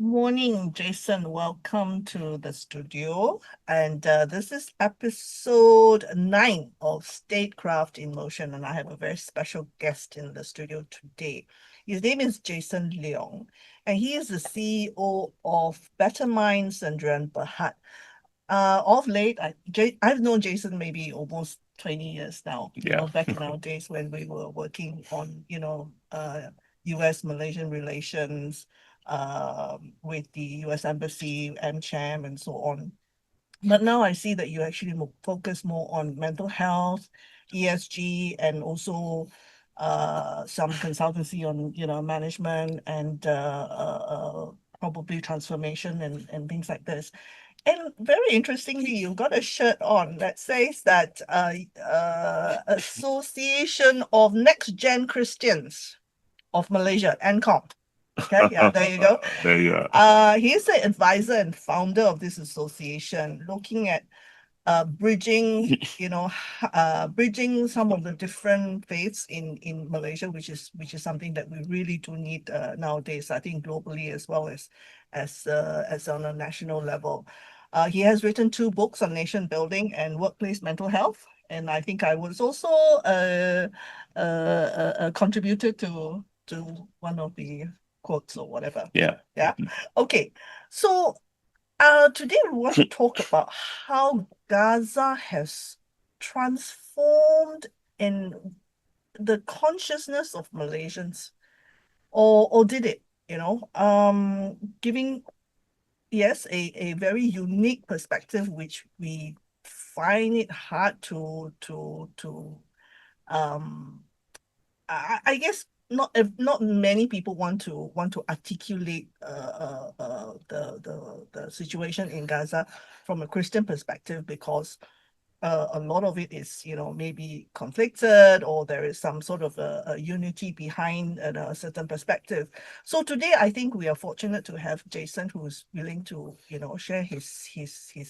Morning, Jason. Welcome to the studio. And this is episode 9 of Statecraft in Motion. And I have a very special guest in the studio today. His name is Jason Leong, and he is the CEO of Bettermind and Berhad. Of late, I've known Jason maybe almost 20 years now, Yeah. back in our days when we were working on, US Malaysian relations, with the US Embassy, ANCOM, and so on. But now I see that you actually focus more on mental health, ESG, and also some consultancy on, management and probably transformation and things like this. And very interestingly, you've got a shirt on that says that Association of Next-Gen Christians of Malaysia, ANCOM. Okay, yeah, there you go. There you are. He's the advisor and founder of this association, looking at bridging, bridging some of the different faiths in Malaysia, which is something that we really do need nowadays. I think globally as well as on a national level. He has written 2 books on nation building and workplace mental health, and I think I was also a contributor to one of the quotes or whatever. Yeah. Yeah. Okay. So today we want to talk about how Gaza has transformed in the consciousness of Malaysians, or did it? Giving, yes, a very unique perspective, which we find it hard to I guess not many people want to articulate the situation in Gaza from a Christian perspective, because a lot of it is, maybe conflicted, or there is some sort of a unity behind a certain perspective. So today, I think we are fortunate to have Jason, who's willing to, share his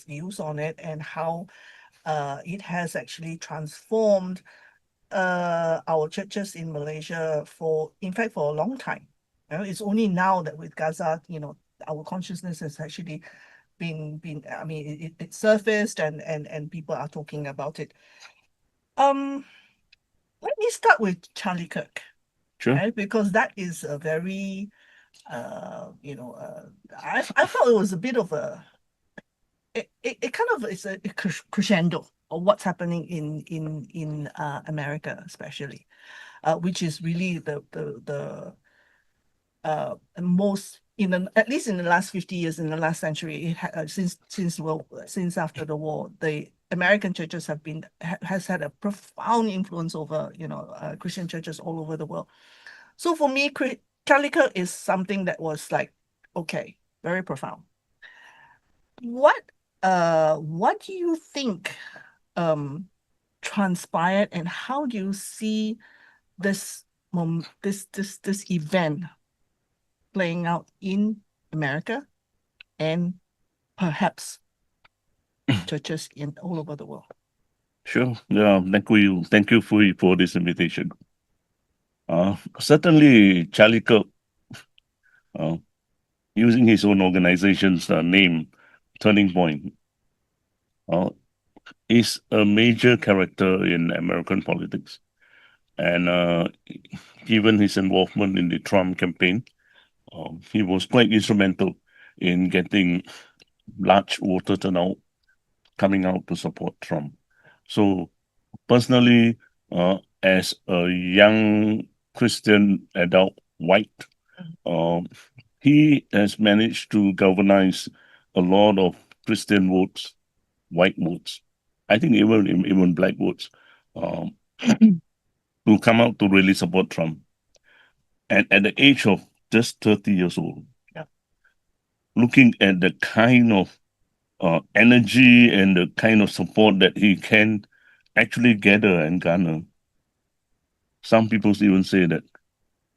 views on it, and how it has actually transformed our churches in Malaysia in fact, for a long time. It's only now that with Gaza, our consciousness has actually I mean, it surfaced, and people are talking about it. Um, Let me start with Charlie Kirk, Sure. right? Because that is a very, I felt it was a bit of it kind of is a crescendo of what's happening in America, especially, which is really the most at least in the last 50 years, in the last century, since after the war, the American churches has had a profound influence over Christian churches all over the world. So for me, Charlie Kirk is something that was like, okay, very profound. What do you think transpired, and how do you see this this event playing out in America, and perhaps churches in all over the world? Sure. Yeah. Thank you for this invitation. Certainly, Charlie Kirk, uh, using his own organization's name, Turning Point, uh, is a major character in American politics. And given his involvement in the Trump campaign, he was quite instrumental in getting large voter turnout coming out to support Trump. So personally, as a young Christian adult white, uh, he has managed to galvanize a lot of Christian votes, white votes. I think even black votes, um, to come out to really support Trump. And at the age of just 30 years old, Yeah. looking at the kind of energy and the kind of support that he can actually gather and garner, some people even say that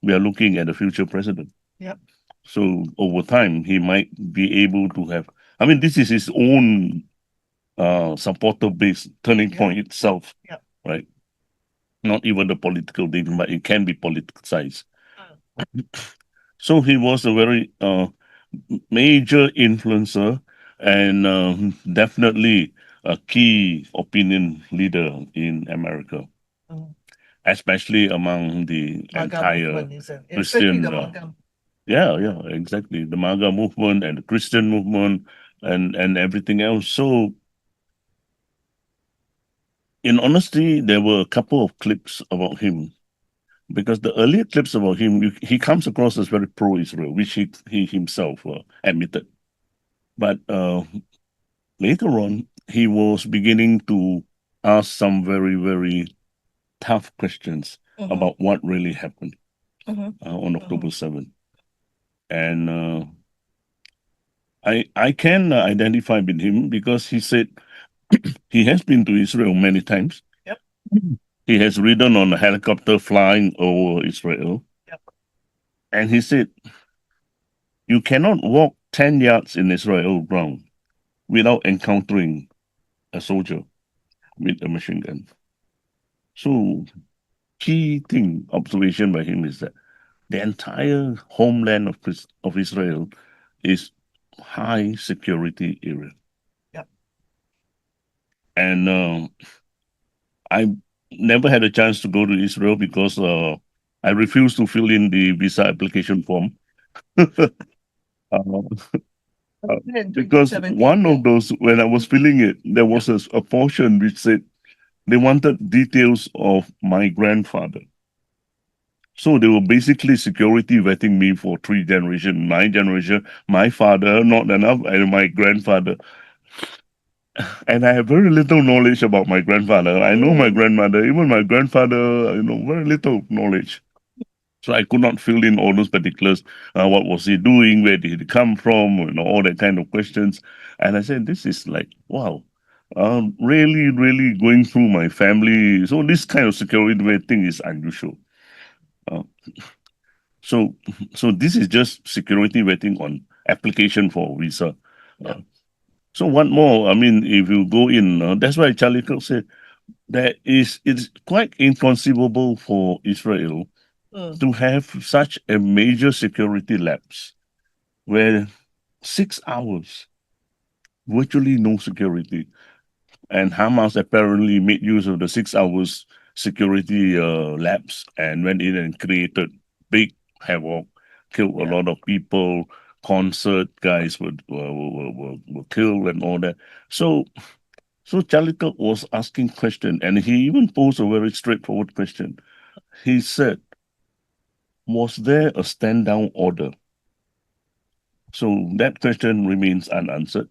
we are looking at a future president. Yep. So over time, he might be able to have. I mean, this is his own supporter base turning point itself, Yep. right? Not even the political thing, but it can be politicized. So he was a very major influencer and definitely a key opinion leader in America, especially among the MAGA entire movement, especially Christian. the MAGA. Yeah, exactly. The MAGA movement and the Christian movement and everything else. So, in honesty, there were a couple of clips about him because the earlier clips about him, he comes across as very pro-Israel, which he himself admitted. But later on, he was beginning to ask some very, very tough questions about what really happened on October 7th. And I can identify with him because he said he has been to Israel many times. Yep. He has ridden on a helicopter flying over Israel. Yep. And he said, you cannot walk 10 yards in Israel ground without encountering a soldier with a machine gun. So, key thing, observation by him is that the entire homeland of Israel is high security area. Yep. And I never had a chance to go to Israel because I refused to fill in the visa application form. Because one of those, when I was filling it, there was a portion which said they wanted details of my grandfather. So they were basically security vetting me for 3 generations. My generation, my father, not enough, and my grandfather. And I have very little knowledge about my grandfather. I know my grandmother, even my grandfather, very little knowledge. So I could not fill in all those particulars. What was he doing? Where did he come from? All that kind of questions. And I said, this is like, wow, really, really going through my family. So this kind of security vetting is unusual. Uh, so, so this is just security vetting on application for visa. So one more, I mean, if you go in, that's why Charlie Kirk said it's quite inconceivable for Israel to have such a major security lapse where 6 hours, virtually no security. And Hamas apparently made use of the 6 hours security lapse and went in and created big havoc, killed a lot of people, concert guys were killed and all that. So Charlie Kirk was asking question, and he even posed a very straightforward question. He said, was there a stand down order? So that question remains unanswered.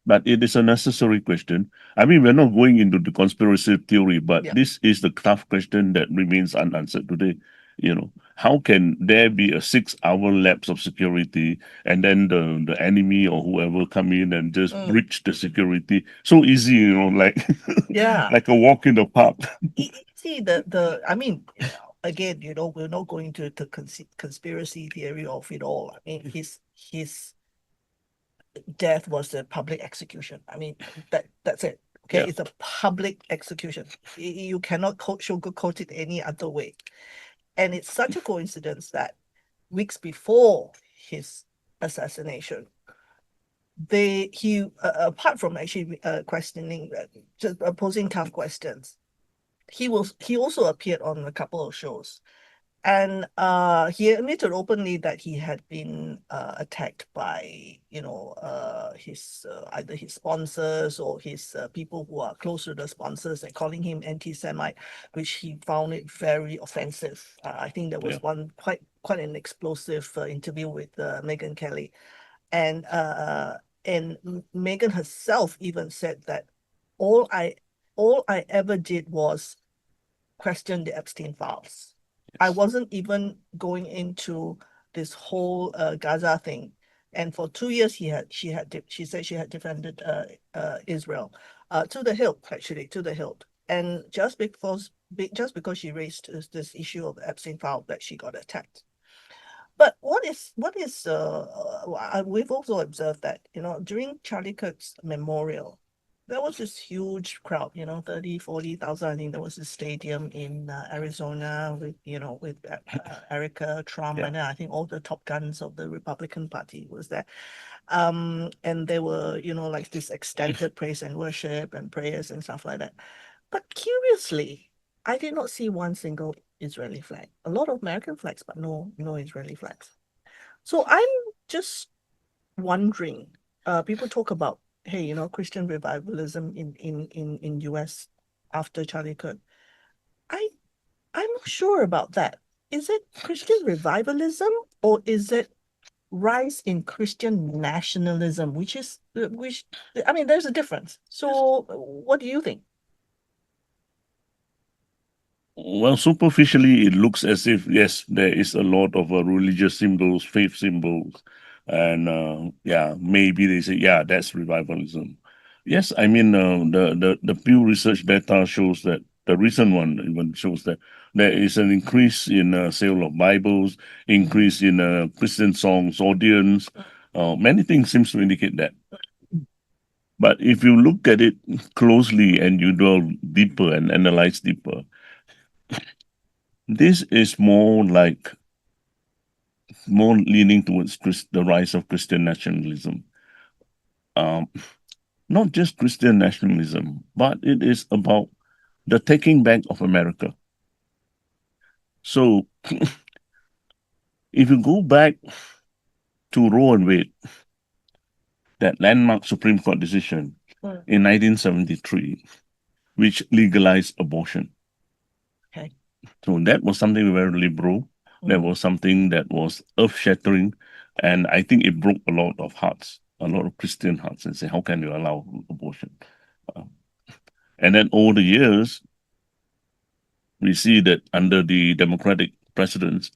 But it is a necessary question. I mean, we're not going into the conspiracy theory, but this is the tough question that remains unanswered today. How can there be a 6 hour lapse of security and then the enemy or whoever come in and just breach the security? So easy, like like a walk in the park. See, I mean, again, we're not going to the conspiracy theory of it all. I mean, his death was a public execution. I mean, that's it. Okay, it's a public execution. You cannot sugarcoat it any other way. And it's such a coincidence that weeks before his assassination, he apart from actually questioning, just posing tough questions, he also appeared on a couple of shows. And he admitted openly that he had been attacked by, his either his sponsors or his people who are close to the sponsors, and calling him anti-Semite, which he found it very offensive. I think there was one quite an explosive interview with Megyn Kelly, and Megyn herself even said that all I ever did was question the Epstein files. I wasn't even going into this whole Gaza thing. And for 2 years, she said she had defended Israel to the hilt, actually, to the hilt. And just because she raised this issue of the Epstein file, that she got attacked. But we've also observed that, during Charlie Kirk's memorial, there was this huge crowd, 30, 40,000. I think there was a stadium in Arizona with Erica, Trump, Yeah. and then I think all the top guns of the Republican Party was there. And there were, like this extended praise and worship and prayers and stuff like that. But curiously, I did not see one single Israeli flag. A lot of American flags, but no Israeli flags. So I'm just wondering, people talk about, hey, Christian revivalism in US after Charlie Kirk. I I'm not sure about that. Is it Christian revivalism or is it rise in Christian nationalism, which I mean, there's a difference. So, what do you think? Well, superficially, it looks as if, yes, there is a lot of religious symbols, faith symbols, and yeah, maybe they say, yeah, that's revivalism. Yes, I mean, the Pew Research data shows that the recent one even shows that there is an increase in sale of Bibles, increase in Christian songs audience. Many things seems to indicate that. But if you look at it closely and you delve deeper and analyze deeper, this is more leaning towards the rise of Christian nationalism. Um, Not just Christian nationalism, but it is about the taking back of America. So if you go back to Roe and Wade, that landmark Supreme Court decision in 1973, which legalized abortion. Okay. So that was something very liberal. That was something that was earth-shattering, and I think it broke a lot of hearts, a lot of Christian hearts, and say, how can you allow abortion? And then over the years, we see that under the Democratic presidents,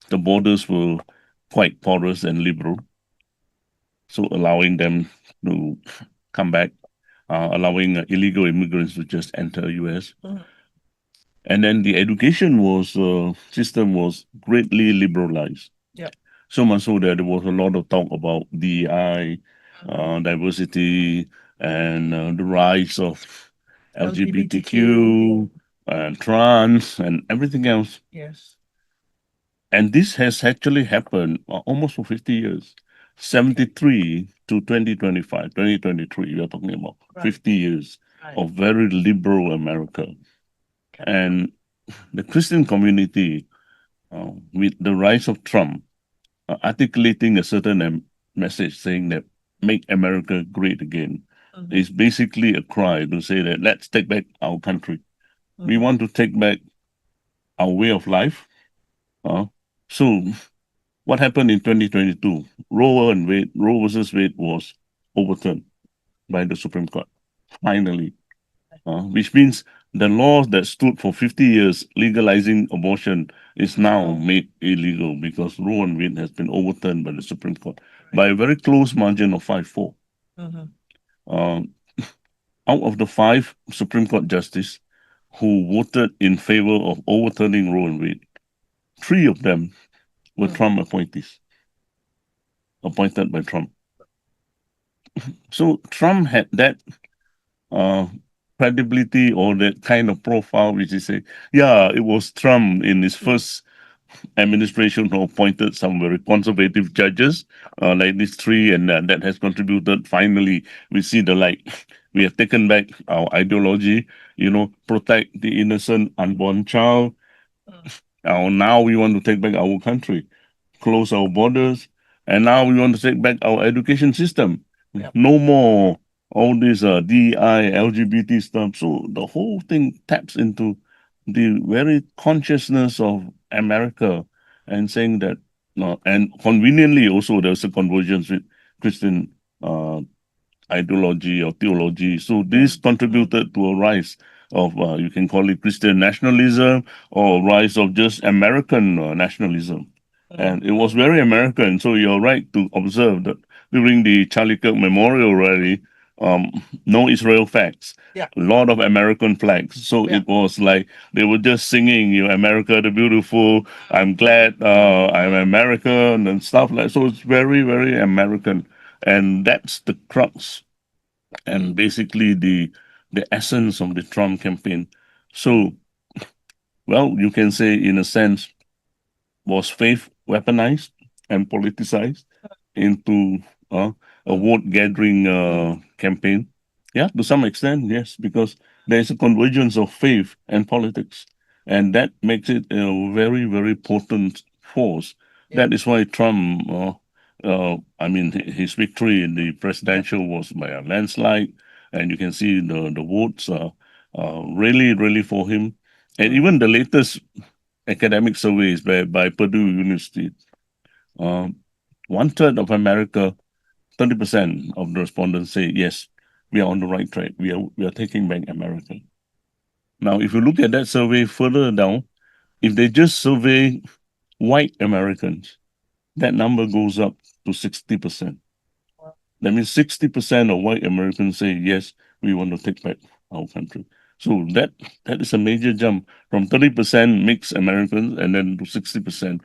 the borders were quite porous and liberal, so allowing them to come back, allowing illegal immigrants to just enter US. And then the education system was greatly liberalized. Yep. So much so that there was a lot of talk about DEI, diversity, and the rise of LGBTQ and trans and everything else. Yes. And this has actually happened almost for 50 years. 73 to 2025, 2023, we are talking about 50 years of very liberal America. And the Christian community, with the rise of Trump, articulating a certain message saying that make America great again, is basically a cry to say that let's take back our country. We want to take back our way of life. So what happened in 2022? Roe versus Wade was overturned by the Supreme Court, finally, which means the laws that stood for 50 years legalizing abortion is now made illegal because Roe and Wade has been overturned by the Supreme Court by a very close margin of 5-4. Out of the 5 Supreme Court justices who voted in favor of overturning Roe and Wade, 3 of them were Trump appointees, appointed by Trump. So Trump had that credibility or that kind of profile, which is say, yeah, it was Trump in his first administration who appointed some very conservative judges, like these 3, and that has contributed. Finally, we see the light. We have taken back our ideology, protect the innocent unborn child. Now we want to take back our country, close our borders, and now we want to take back our education system. No more all this DEI, LGBT stuff. So the whole thing taps into the very consciousness of America and saying that, and conveniently also there's a convergence with Christian ideology or theology. So this contributed to a rise of, you can call it Christian nationalism or rise of just American nationalism. And it was very American. So you're right to observe that during the Charlie Kirk Memorial Rally, no Israel flags, a lot of American flags. So it was like they were just singing, America the beautiful, I'm glad I'm American and stuff like. So it's very, very American. And that's the crux and basically the essence of the Trump campaign. So, well, you can say in a sense, was faith weaponized and politicized into a vote gathering campaign? Yeah, to some extent, yes, because there's a convergence of faith and politics, and that makes it a very, very potent force. That is why Trump, I mean, his victory in the presidential was by a landslide, and you can see the votes are really, really for him. And even the latest academic surveys by Purdue University, um, one third of America, 30% of the respondents say, yes, we are on the right track. We are taking back America. Now, if you look at that survey further down, if they just survey white Americans, that number goes up to 60%. That means 60% of white Americans say, yes, we want to take back our country. So that is a major jump from 30% mixed Americans and then to 60%.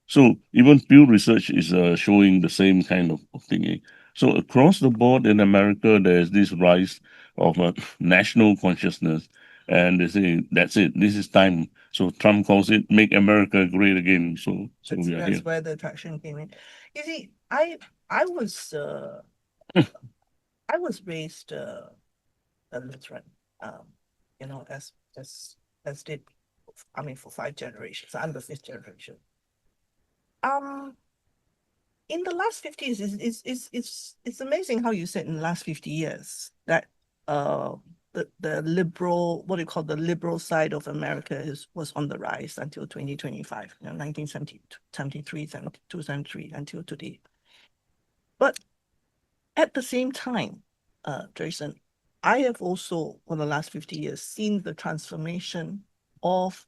So even Pew Research is showing the same kind of thinking. So across the board in America, there's this rise of national consciousness. And they say, that's it, this is time. So Trump calls it "Make America Great Again." So we are here. That's where the attraction came in. You see, I was raised a Lutheran, you know, as did, I mean, for 5 generations. I'm the 5th generation. In the last 50 years, it's amazing how you said in the last 50 years that the liberal, what do you call the liberal side of America was on the rise until 2025, 1973, 72, 73 until today. But at the same time, Jason, I have also, for the last 50 years, seen the transformation of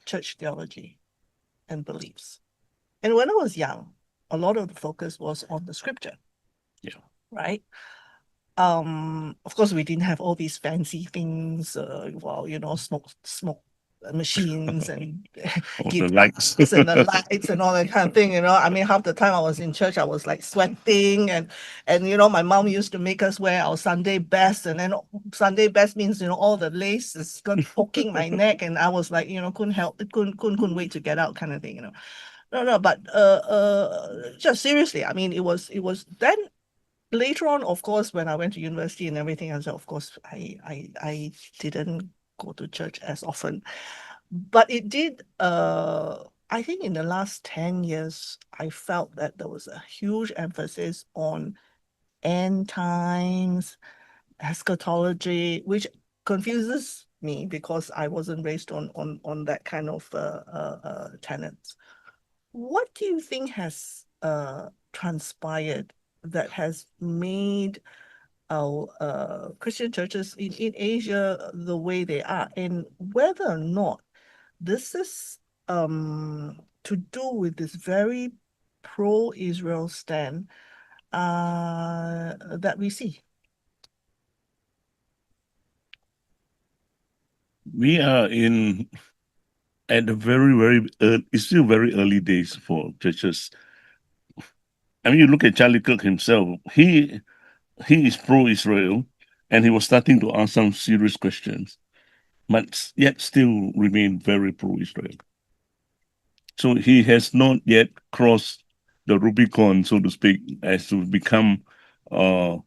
church theology and beliefs. And when I was young, a lot of the focus was on the scripture. Yeah. Right? Of course, we didn't have all these fancy things, smoke machines and the lights and the lights and all that kind of thing. I mean, half the time I was in church, I was like sweating, and my mom used to make us wear our Sunday best, and then Sunday best means all the lace is poking my neck, and I was like, couldn't wait to get out, kind of thing. No, but just seriously, I mean, it was then. Later on, of course, when I went to university and everything else, of course, I didn't go to church as often. But it did, I think in the last 10 years, I felt that there was a huge emphasis on end times, eschatology, which confuses me because I wasn't raised on that kind of tenets. What do you think has transpired that has made our Christian churches in Asia the way they are, and whether or not this is to do with this very pro-Israel stand that we see? We are at the very, very it's still very early days for churches. I mean, you look at Charlie Kirk himself. He is pro-Israel, and he was starting to ask some serious questions, but yet still remain very pro-Israel. So he has not yet crossed the Rubicon, so to speak, as to become a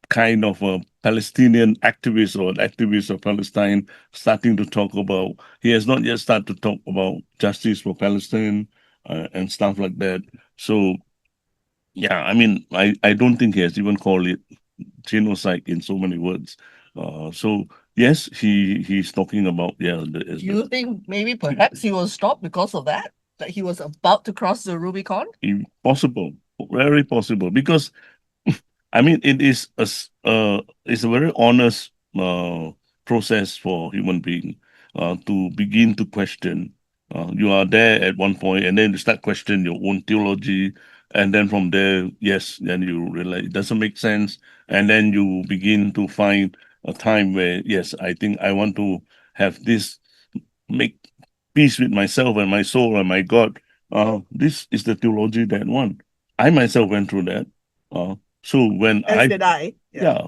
kind of a Palestinian activist or an activist of Palestine, starting to talk about, he has not yet started to talk about justice for Palestine and stuff like that. So, yeah, I mean, I don't think he has even called it genocide in so many words. So, yes, he's talking about, Do you think maybe perhaps he was stopped because of that? That he was about to cross the Rubicon? Possible, very possible, because I mean, it's a very honest process for human being to begin to question. You are there at one point, and then you start questioning your own theology, and then from there, yes, then you realize it doesn't make sense, and then you begin to find a time where, yes, I think I want to have this, make peace with myself and my soul and my God. This is the theology that one. I myself went through that. So when As did I. yeah,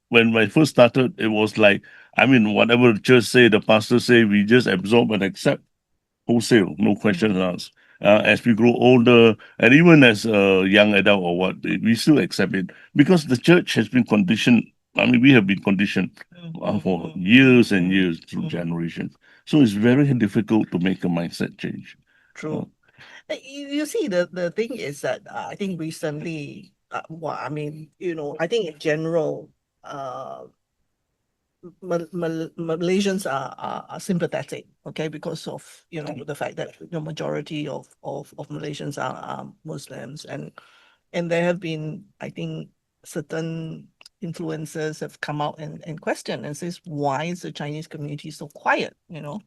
when I first started, it was like, I mean, whatever the church say, the pastor say, we just absorb and accept wholesale, no questions asked. As we grow older, and even as a young adult or what, we still accept it because the church has been conditioned. I mean, we have been conditioned for years and years through generations. So it's very difficult to make a mindset change. True. You see, the thing is that I think recently, well, I mean, I think in general, Malaysians are sympathetic, okay, because of the fact that the majority of Malaysians are Muslims, and there have been, I think, certain influencers have come out and questioned and says, why is the Chinese community so quiet? Yeah.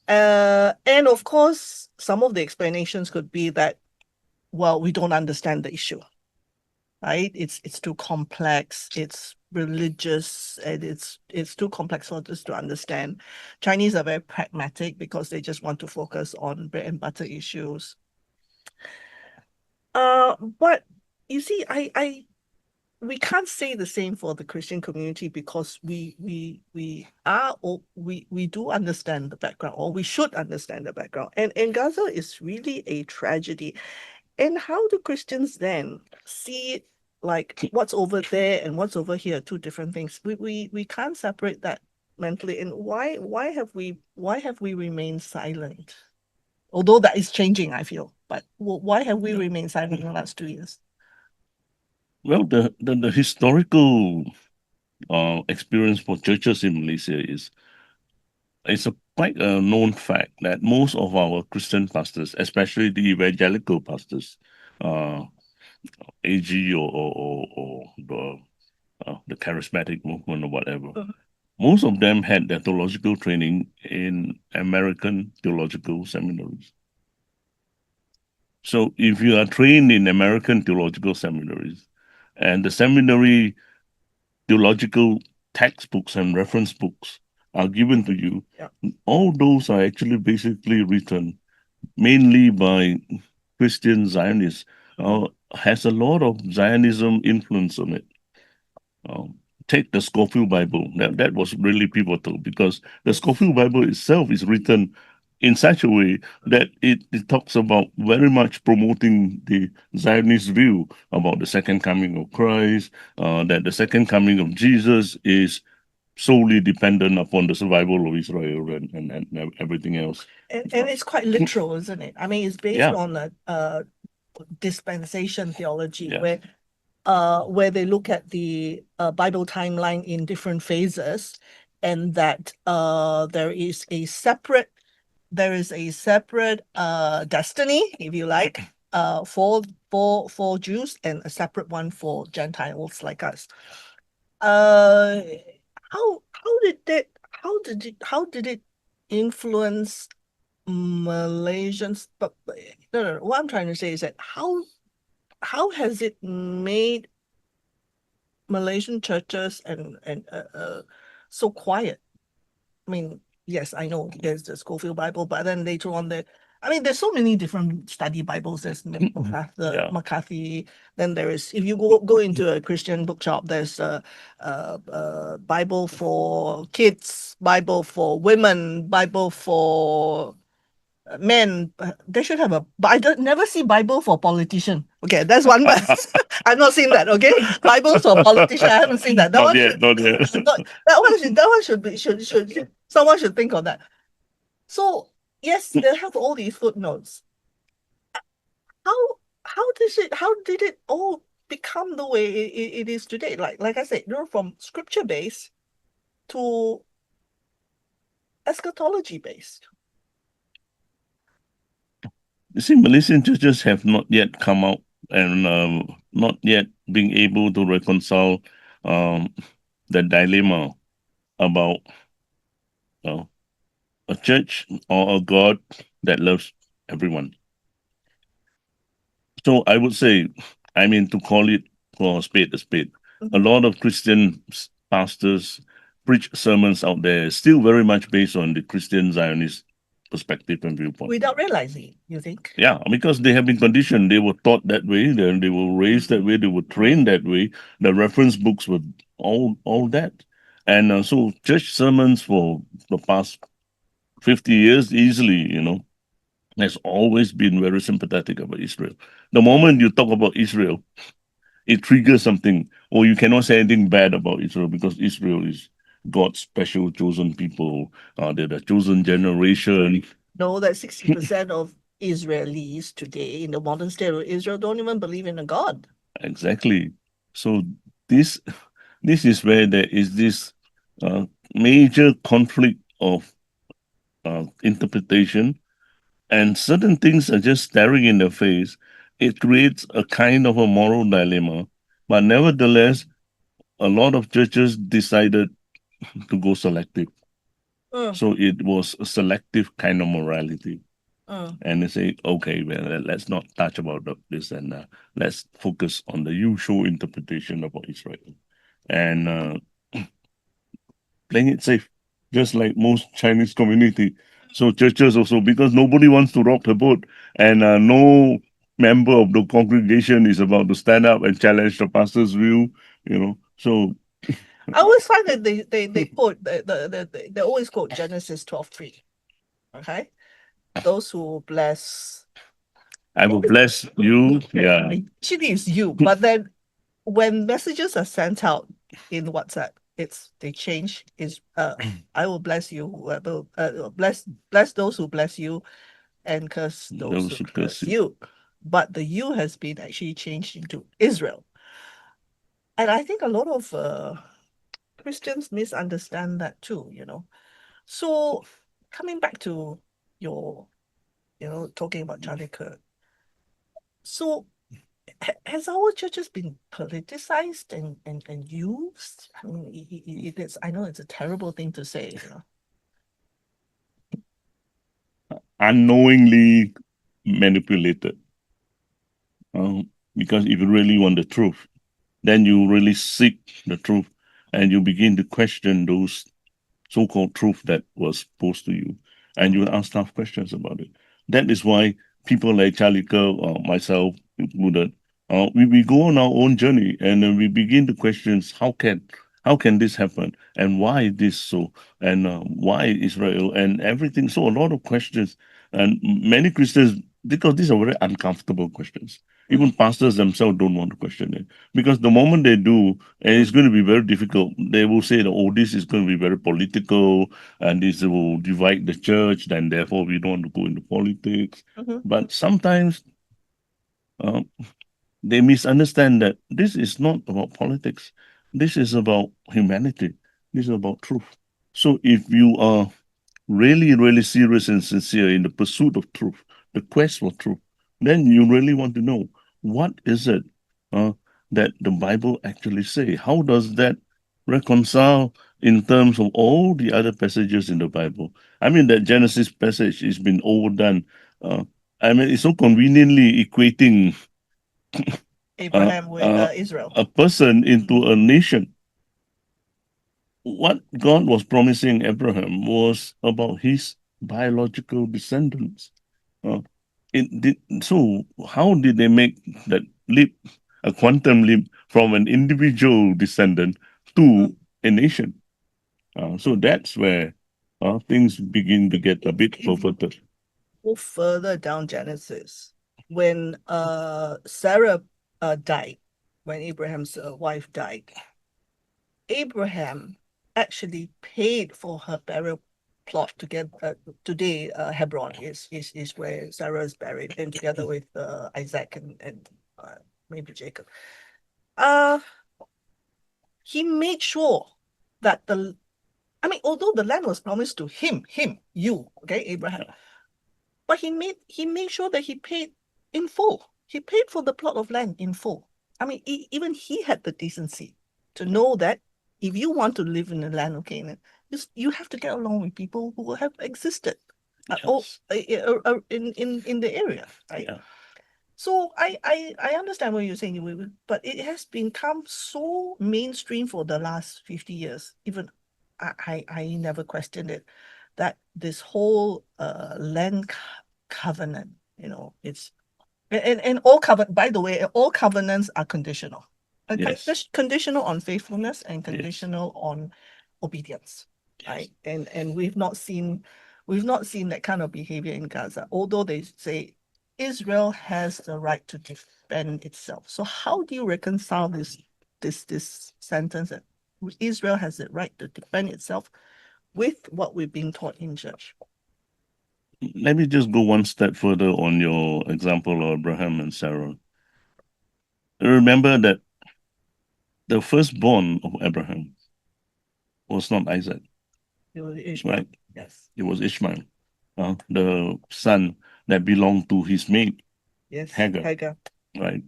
And of course, some of the explanations could be that, well, we don't understand the issue, right? It's too complex, it's religious, and it's too complex for us to understand. Chinese are very pragmatic because they just want to focus on bread and butter issues. But you see, we can't say the same for the Christian community because we do understand the background, or we should understand the background. And Gaza is really a tragedy. And how do Christians then see it, like what's over there and what's over here, two different things? We can't separate that mentally. And why have we remained silent? Although that is changing, I feel. But why have we remained silent in the last 2 years? Well, the historical experience for churches in Malaysia is it's a quite a known fact that most of our Christian pastors, especially the evangelical pastors, AG or the charismatic movement or whatever, most of them had their theological training in American theological seminaries. So if you are trained in American theological seminaries and the seminary theological textbooks and reference books are given to you, all those are actually basically written mainly by Christian Zionists, has a lot of Zionism influence on it. Take the Scofield Bible. That was really pivotal because the Scofield Bible itself is written in such a way that it talks about very much promoting the Zionist view about the second coming of Christ, that the second coming of Jesus is solely dependent upon the survival of Israel and everything else. And it's quite literal, isn't it? I mean, it's based on a dispensation theology where they look at the Bible timeline in different phases, and that there is a separate destiny, if you like, for Jews, and a separate one for Gentiles like us. How did it influence Malaysians? But no. What I'm trying to say is that how has it made Malaysian churches and so quiet? I mean, yes, I know there's the Scofield Bible, but then later on there's so many different study Bibles. There's the McCarthy. Then there is, if you go into a Christian bookshop, there's a Bible for kids, Bible for women, Bible for men. They should have but I don't never see Bible for politician. Okay, that's one. But I've not seen that. Okay, Bibles for politician. I haven't seen that. Not yet. That one should be should someone should think of that. So yes, they have all these footnotes. How did it all become the way it is today? Like I said, from scripture based to eschatology based. You see, Malaysian churches have not yet come out and not yet being able to reconcile the dilemma about a church or a God that loves everyone. So I would say, I mean, to call it for a spade, a lot of Christian pastors preach sermons out there still very much based on the Christian Zionist perspective and viewpoint. Without realizing, you think? Yeah, because they have been conditioned. They were taught that way. They were raised that way. They were trained that way. The reference books were all that. And so church sermons for the past 50 years easily, has always been very sympathetic about Israel. The moment you talk about Israel, it triggers something. Or you cannot say anything bad about Israel because Israel is God's special chosen people. They're the chosen generation. Know that 60% of Israelis today in the modern state of Israel don't even believe in a God. Exactly. So this this is where there is this major conflict of interpretation, and certain things are just staring in the face. It creates a kind of a moral dilemma. But nevertheless, a lot of churches decided to go selective. So it was a selective kind of morality. And they say, okay, well, let's not touch about this, and let's focus on the usual interpretation about Israel. And playing it safe, just like most Chinese community. So churches also, because nobody wants to rock the boat, and no member of the congregation is about to stand up and challenge the pastor's view, So I always find that they quote they always quote Genesis 12:3. Okay, those who bless, I will bless you. Yeah, actually it's you, but then when messages are sent out in WhatsApp, they change. Is I will bless you, whoever bless those who bless you, and curse those who curse you. But the you has been actually changed into Israel, and I think a lot of Christians misunderstand that too. So coming back to your, talking about Charlie Kirk. So has our churches been politicized and used? I mean, I know it's a terrible thing to say, unknowingly manipulated. Because if you really want the truth, then you really seek the truth, and you begin to question those so-called truth that was posed to you, and you ask tough questions about it. That is why people like Charlie Kirk, myself included, we go on our own journey, and then we begin to question how can this happen, and why this so, and why Israel, and everything. So a lot of questions, and many Christians, because these are very uncomfortable questions. Even pastors themselves don't want to question it, because the moment they do, and it's going to be very difficult, they will say that, oh, this is going to be very political, and this will divide the church, then therefore we don't want to go into politics. But sometimes they misunderstand that this is not about politics. This is about humanity. This is about truth. So if you are really, really serious and sincere in the pursuit of truth, the quest for truth, then you really want to know, what is it that the Bible actually say? How does that reconcile in terms of all the other passages in the Bible? I mean, that Genesis passage has been overdone. It's so conveniently equating Abraham with Israel. a person into a nation. What God was promising Abraham was about his biological descendants. So how did they make that leap, a quantum leap from an individual descendant to a nation? So that's where things begin to get a bit perverted. Go further down Genesis, when Sarah died, when Abraham's wife died, Abraham actually paid for her burial plot to get today Hebron is where Sarah is buried, and together with Isaac and maybe Jacob. He made sure that although the land was promised to him, you, okay, Abraham, but he made sure that he paid in full. He paid for the plot of land in full. I mean, even he had the decency to know that if you want to live in the land of Canaan, you have to get along with people who have existed in the area, right? Yeah. So I understand what you're saying, but it has become so mainstream for the last 50 years. Even I never questioned it, that this whole land covenant, it's and all covenant. By the way, all covenants are conditional. Yes. Conditional on faithfulness and Yes. conditional on obedience, Yes. right? And we've not seen that kind of behavior in Gaza. Although they say Israel has the right to defend itself. So how do you reconcile this sentence that Israel has the right to defend itself with what we've been taught in church? Let me just go one step further on your example of Abraham and Sarah. Remember that the firstborn of Abraham was not Isaac. It was Ishmael. Right? Yes. It was Ishmael, the son that belonged to his maid, yes, Hagar. Right?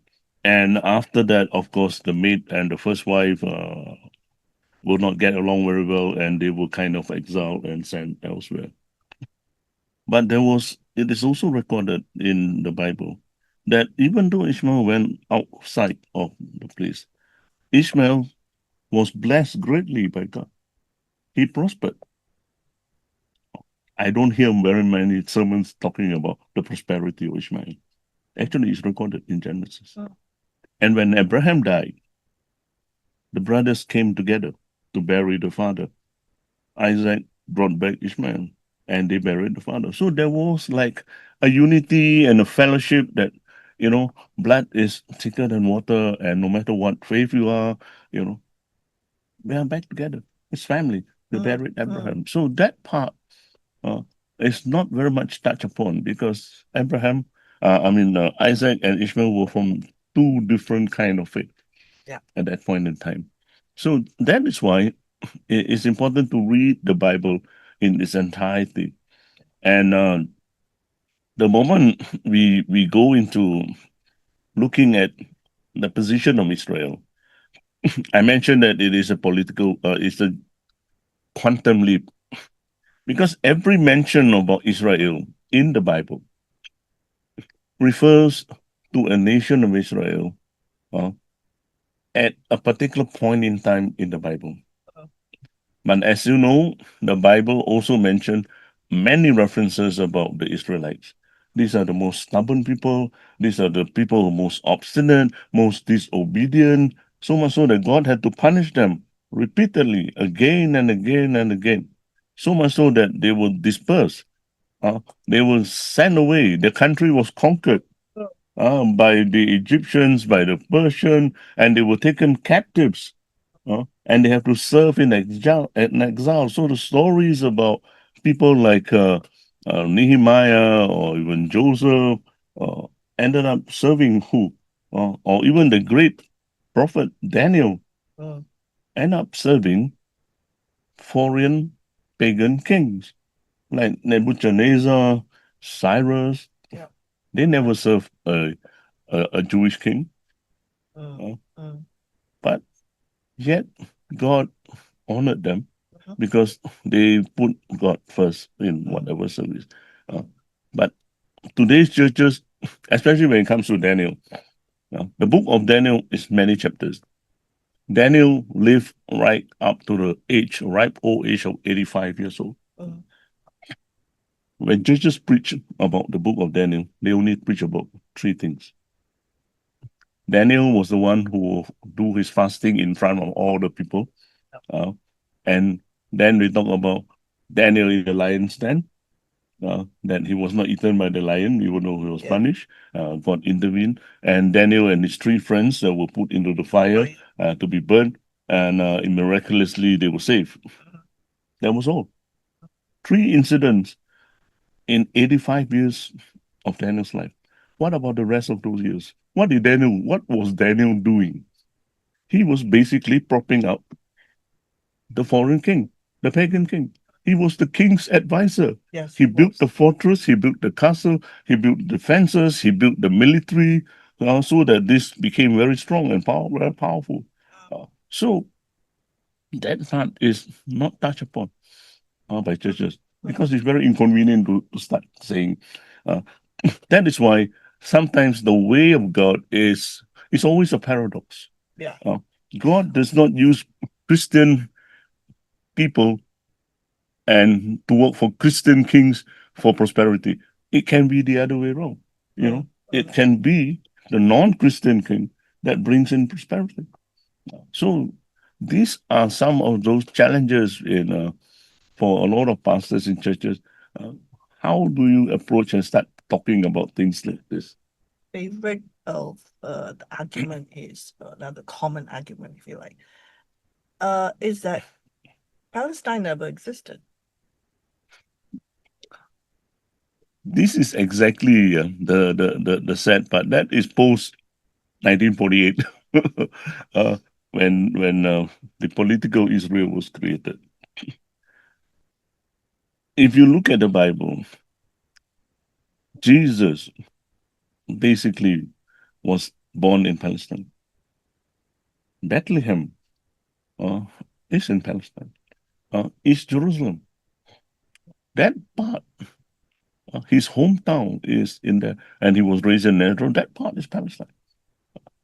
And after that, of course, the maid and the first wife will not get along very well, and they were kind of exiled and sent elsewhere. But it is also recorded in the Bible that even though Ishmael went outside of the place, Ishmael was blessed greatly by God. He prospered. I don't hear very many sermons talking about the prosperity of Ishmael. Actually, it's recorded in Genesis. Oh. And when Abraham died, the brothers came together to bury the father. Isaac brought back Ishmael, and they buried the father. So there was like a unity and a fellowship that, blood is thicker than water, and no matter what faith you are, we are back together. It's family. They buried Abraham. So that part is not very much touched upon because Isaac and Ishmael were from two different kind of faith at that point in time. So that is why it's important to read the Bible in its entirety. And the moment we go into looking at the position of Israel, I mentioned that it is it's a quantum leap. Because every mention about Israel in the Bible refers to a nation of Israel at a particular point in time in the Bible. But as you know, the Bible also mentioned many references about the Israelites. These are the most stubborn people. These are the people most obstinate, most disobedient, so much so that God had to punish them repeatedly, again and again and again, so much so that they were dispersed. They were sent away. The country was conquered by the Egyptians, by the Persians, and they were taken captives. And they have to serve in exile. So the stories about people like Nehemiah or even Joseph ended up serving who? Or even the great prophet Daniel ended up serving foreign pagan kings like Nebuchadnezzar, Cyrus. They never served a Jewish king. But yet God honored them because they put God first in whatever service. But today's churches, especially when it comes to Daniel, the book of Daniel is many chapters. Daniel lived right up to the ripe old age of 85 years old. When churches preach about the book of Daniel, they only preach about three things. Daniel was the one who will do his fasting in front of all the people. And then we talk about Daniel in the lion's den, that he was not eaten by the lion, even though he was punished. God intervened. And Daniel and his three friends were put into the fire to be burned. And miraculously, they were saved. That was all. Three incidents in 85 years of Daniel's life. What about the rest of those years? What was Daniel doing? He was basically propping up the foreign king, the pagan king. He was the king's advisor. Yes, he built the fortress, he built the castle, he built the fences, he built the military, so that this became very strong and very powerful. So that part is not touched upon by churches because it's very inconvenient to start saying. That is why sometimes the way of God is always a paradox. God does not use Christian people and to work for Christian kings for prosperity. It can be the other way around. It can be the non-Christian king that brings in prosperity. So these are some of those challenges in for a lot of pastors in churches. How do you approach and start talking about things like this? Favorite of the argument is another common argument, if you like, is that Palestine never existed. This is exactly the sad part. That is post 1948, when the political Israel was created. If you look at the Bible, Jesus basically was born in Palestine. Bethlehem is in Palestine. East Jerusalem. That part, his hometown is in there, and he was raised in Israel. That part is Palestine.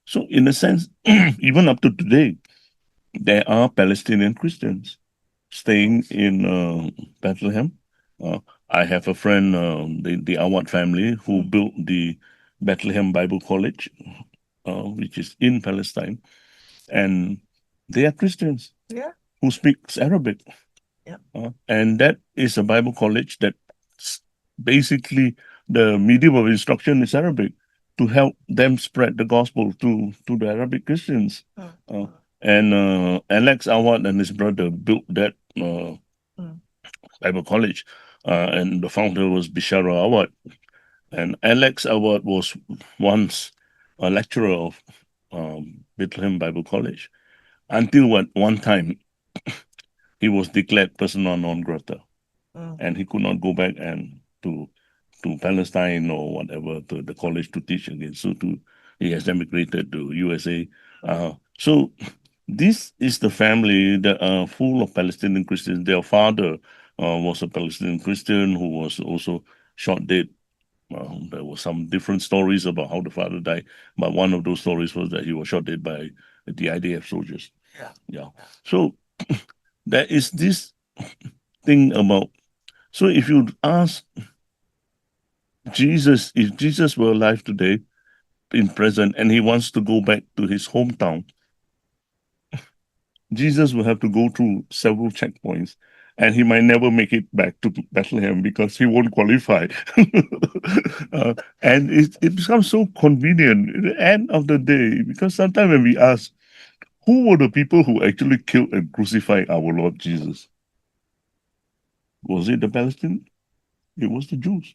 So, in a sense, even up to today, there are Palestinian Christians staying in Bethlehem. I have a friend, the Awad family, who built the Bethlehem Bible College, which is in Palestine, and they are Christians who speaks Arabic. And that is a Bible college that basically the medium of instruction is Arabic to help them spread the gospel to the Arabic Christians. And Alex Awad and his brother built that Bible college, and the founder was Bishara Awad. And Alex Awad was once a lecturer of Bethlehem Bible College until one time he was declared persona non grata, and he could not go back and to Palestine or whatever to the college to teach again. So he has emigrated to USA. So this is the family that are full of Palestinian Christians. Their father was a Palestinian Christian who was also shot dead. There were some different stories about how the father died, but one of those stories was that he was shot dead by the IDF soldiers. Yeah. So there is this thing about. So if you ask Jesus, if Jesus were alive today, in present, and he wants to go back to his hometown, Jesus will have to go through several checkpoints, and he might never make it back to Bethlehem because he won't qualify. And it becomes so convenient at the end of the day, because sometimes when we ask, who were the people who actually killed and crucified our Lord Jesus? Was it the Palestinians? It was the Jews.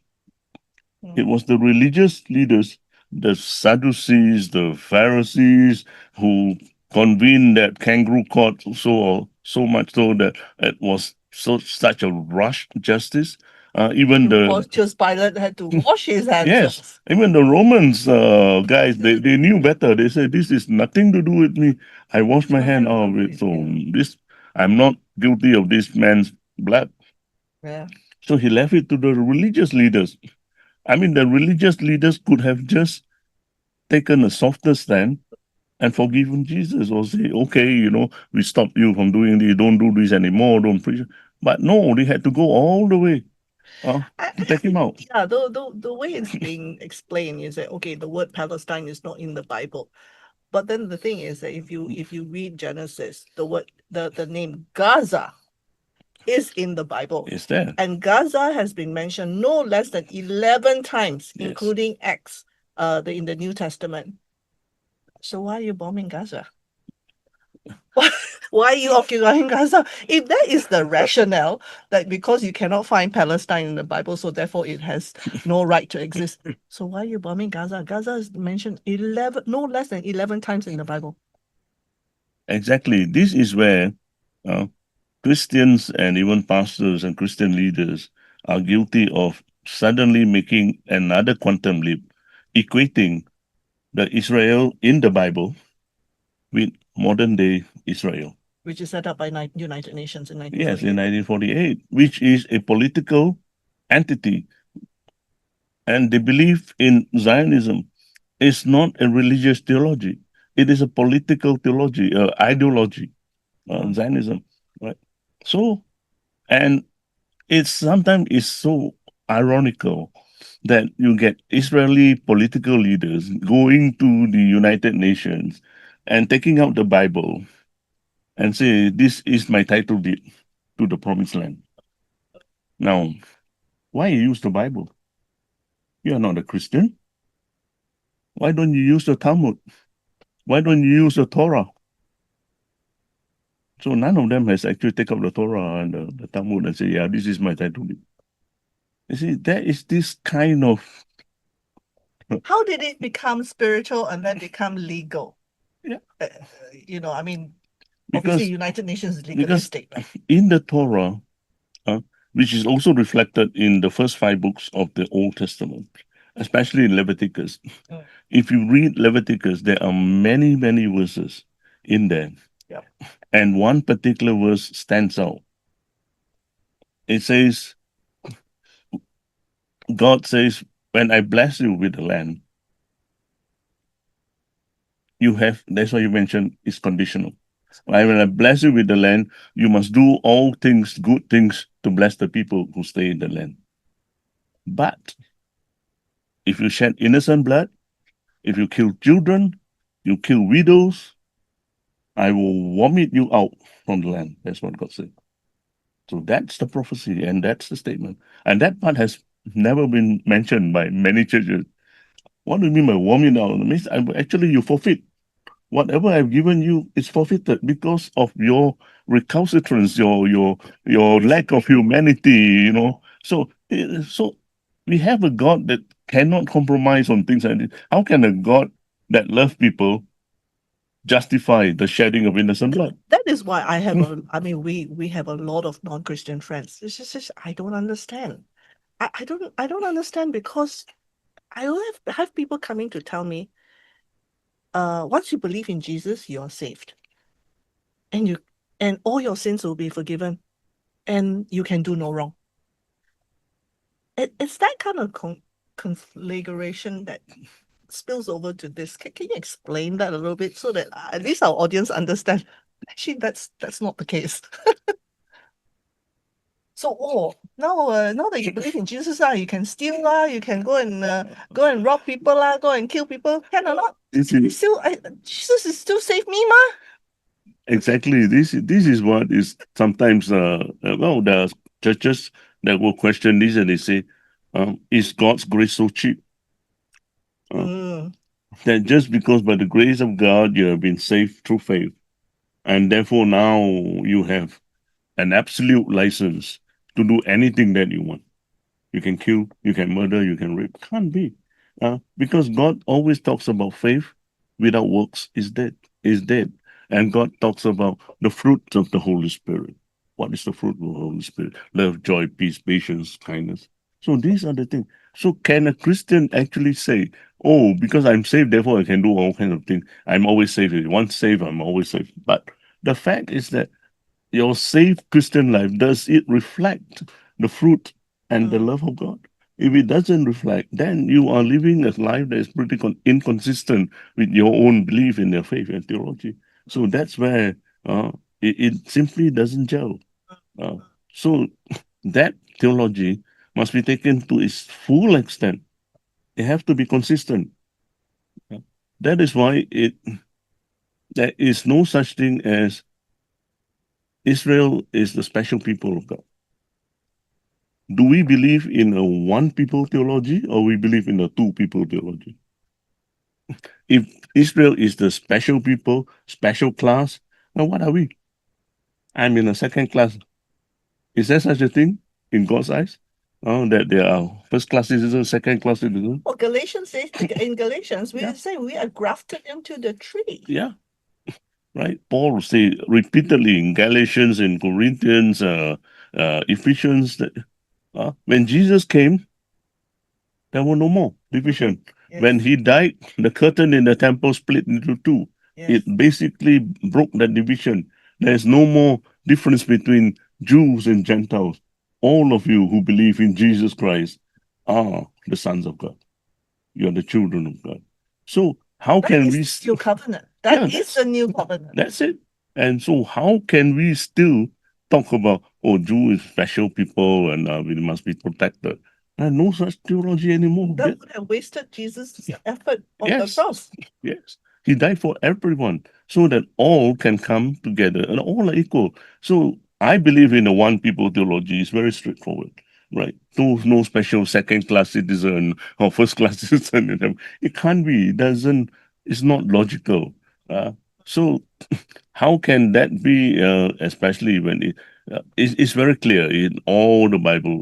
It was the religious leaders, the Sadducees, the Pharisees, who convened that kangaroo court so much so that it was such a rush justice. Even Pontius Pilate had to wash his hands. Yes, even the Romans guys, they knew better. They said, this is nothing to do with me. I wash my hand out of it. So I'm not guilty of this man's blood. So he left it to the religious leaders. I mean, the religious leaders could have just taken a softer stand and forgiven Jesus, or say, okay, we stopped you from doing this, don't do this anymore, don't preach. But no, they had to go all the way to take him out. Yeah, the way it's being explained is that, okay, the word Palestine is not in the Bible. But then the thing is that if you read Genesis, the name Gaza is in the Bible. Is there? And Gaza has been mentioned no less than 11 times, including Acts, in the New Testament. So why are you bombing Gaza? Why are you occupying Gaza? If that is the rationale, that because you cannot find Palestine in the Bible, so therefore it has no right to exist. So why are you bombing Gaza? Gaza is mentioned no less than 11 times in the Bible. Exactly. This is where Christians and even pastors and Christian leaders are guilty of suddenly making another quantum leap, equating the Israel in the Bible with modern day Israel, which is set up by United Nations in 1948. Yes, in 1948, which is a political entity. And the belief in Zionism is not a religious theology. It is a political theology, ideology, Zionism, right? So, and it's sometimes it's so ironical that you get Israeli political leaders going to the United Nations and taking out the Bible and say, this is my title deed to the promised land. Now, why you use the Bible? You are not a Christian. Why don't you use the Talmud? Why don't you use the Torah? So none of them has actually taken up the Torah and the Talmud and say, yeah, this is my title deed. You see, there is this kind of... How did it become spiritual and then become legal? Yeah. I mean, because, obviously United Nations is legalistic. Because in the Torah, which is also reflected in the first 5 books of the Old Testament, especially in Leviticus. If you read Leviticus, there are many, many verses in there. Yep. And one particular verse stands out. It says, God says, when I bless you with the land, you have, that's why you mentioned it's conditional. Right? When I bless you with the land, you must do all things, good things to bless the people who stay in the land. But if you shed innocent blood, if you kill children, you kill widows, I will vomit you out from the land. That's what God said. So that's the prophecy and that's the statement. And that part has never been mentioned by many churches. What do you mean by vomit out? It means actually you forfeit. Whatever I've given you is forfeited because of your recalcitrance, your lack of humanity, So we have a God that cannot compromise on things like this. How can a God that loves people justify the shedding of innocent blood? That is why I have we have a lot of non-Christian friends. It's just I don't understand. I don't understand because I have people coming to tell me, once you believe in Jesus, you're saved. And all your sins will be forgiven and you can do no wrong. It's that kind of conflagration that spills over to this. Can you explain that a little bit so that at least our audience understand? Actually, that's not the case. So, now that you believe in Jesus, you can steal, you can go and rob people, go and kill people. Can or not? Jesus is still save me, ma. Exactly. This is what is sometimes there are churches that will question this and they say, is God's grace so cheap? That just because by the grace of God you have been saved through faith, and therefore now you have an absolute license to do anything that you want. You can kill, you can murder, you can rape. Can't be. Because God always talks about faith without works is dead. And God talks about the fruit of the Holy Spirit. What is the fruit of the Holy Spirit? Love, joy, peace, patience, kindness. So these are the things. So can a Christian actually say, oh, because I'm saved, therefore I can do all kinds of things. I'm always saved. Once saved, I'm always saved. But the fact is that your saved Christian life, does it reflect the fruit and the love of God? If it doesn't reflect, then you are living a life that is pretty inconsistent with your own belief in your faith and theology. So that's where it simply doesn't gel. So that theology must be taken to its full extent. It has to be consistent. That is why there is no such thing as Israel is the special people of God. Do we believe in a one people theology or we believe in a two people theology? If Israel is the special people, special class, now what are we? I'm in a second class. Is there such a thing in God's eyes? That there are first class citizens, second class citizens? Well, Galatians says in Galatians, we say we are grafted into the tree. Yeah. Right? Paul say repeatedly in Galatians, in Corinthians, Ephesians, that when Jesus came, there were no more division. Yes. When he died, the curtain in the temple split into two. Yes. It basically broke that division. There's no more difference between Jews and Gentiles. All of you who believe in Jesus Christ are the sons of God. You are the children of God. So how can we still new covenant? That is the new covenant. That's it. And so how can we still talk about, oh, Jew is special people and we must be protected. And no such theology anymore. That would have wasted Jesus' effort on the Yes. cross. Yes. He died for everyone so that all can come together and all are equal. So I believe in a one people theology. It's very straightforward, right? No special second class citizen or first class citizen. It can't be. It doesn't, it's not logical. So how can that be, especially when it's very clear in all the Bible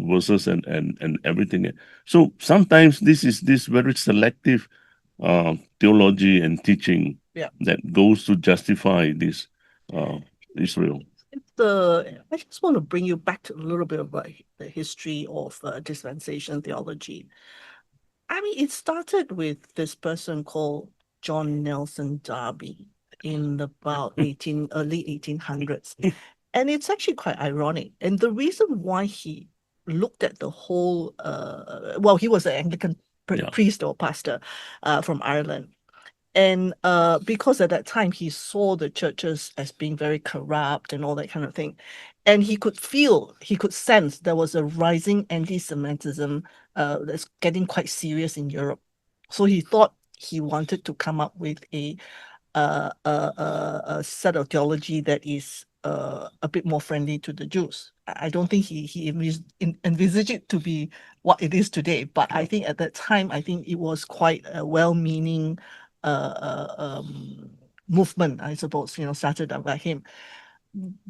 verses and everything. So sometimes this is this very selective theology and teaching that goes to justify this Israel. I just want to bring you back to a little bit about the history of dispensation theology. I mean, it started with this person called John Nelson Darby in about early 1800s. And it's actually quite ironic. And the reason why he looked at the whole, well, he was an Anglican priest or pastor from Ireland. And because at that time he saw the churches as being very corrupt and all that kind of thing. And he could sense there was a rising anti-Semitism that's getting quite serious in Europe. So he thought he wanted to come up with a set of theology that is a bit more friendly to the Jews. I don't think he envisaged it to be what it is today, but I think at that time, I think it was quite a well-meaning movement, I suppose, started by him.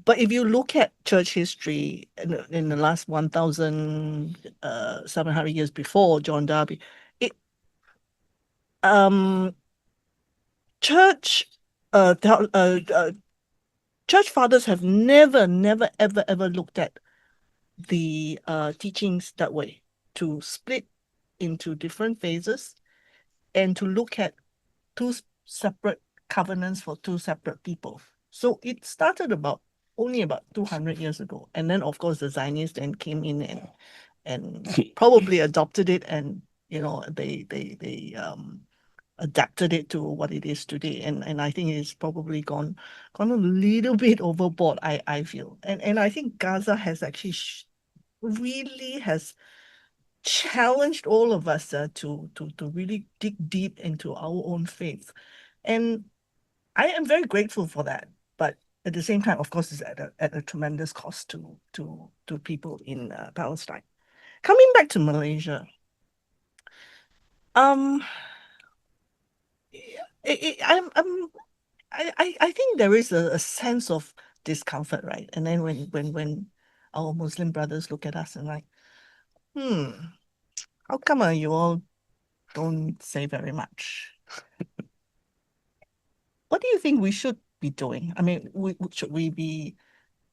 But if you look at church history in the last 1,700 years before John Darby, it church church fathers have never, ever looked at the teachings that way, to split into different phases and to look at two separate covenants for two separate people. So it started only about 200 years ago. And then, of course, the Zionists then came in and probably adopted it, and, they adapted it to what it is today. And I think it's probably gone a little bit overboard, I feel. And I think Gaza has actually really has challenged all of us to really dig deep into our own faith. And I am very grateful for that. But at the same time, of course, it's at a tremendous cost to people in Palestine. Coming back to Malaysia, um, I think there is a sense of discomfort, right? And then when our Muslim brothers look at us and like, how come you all don't say very much? What do you think we should be doing? I mean, should we be?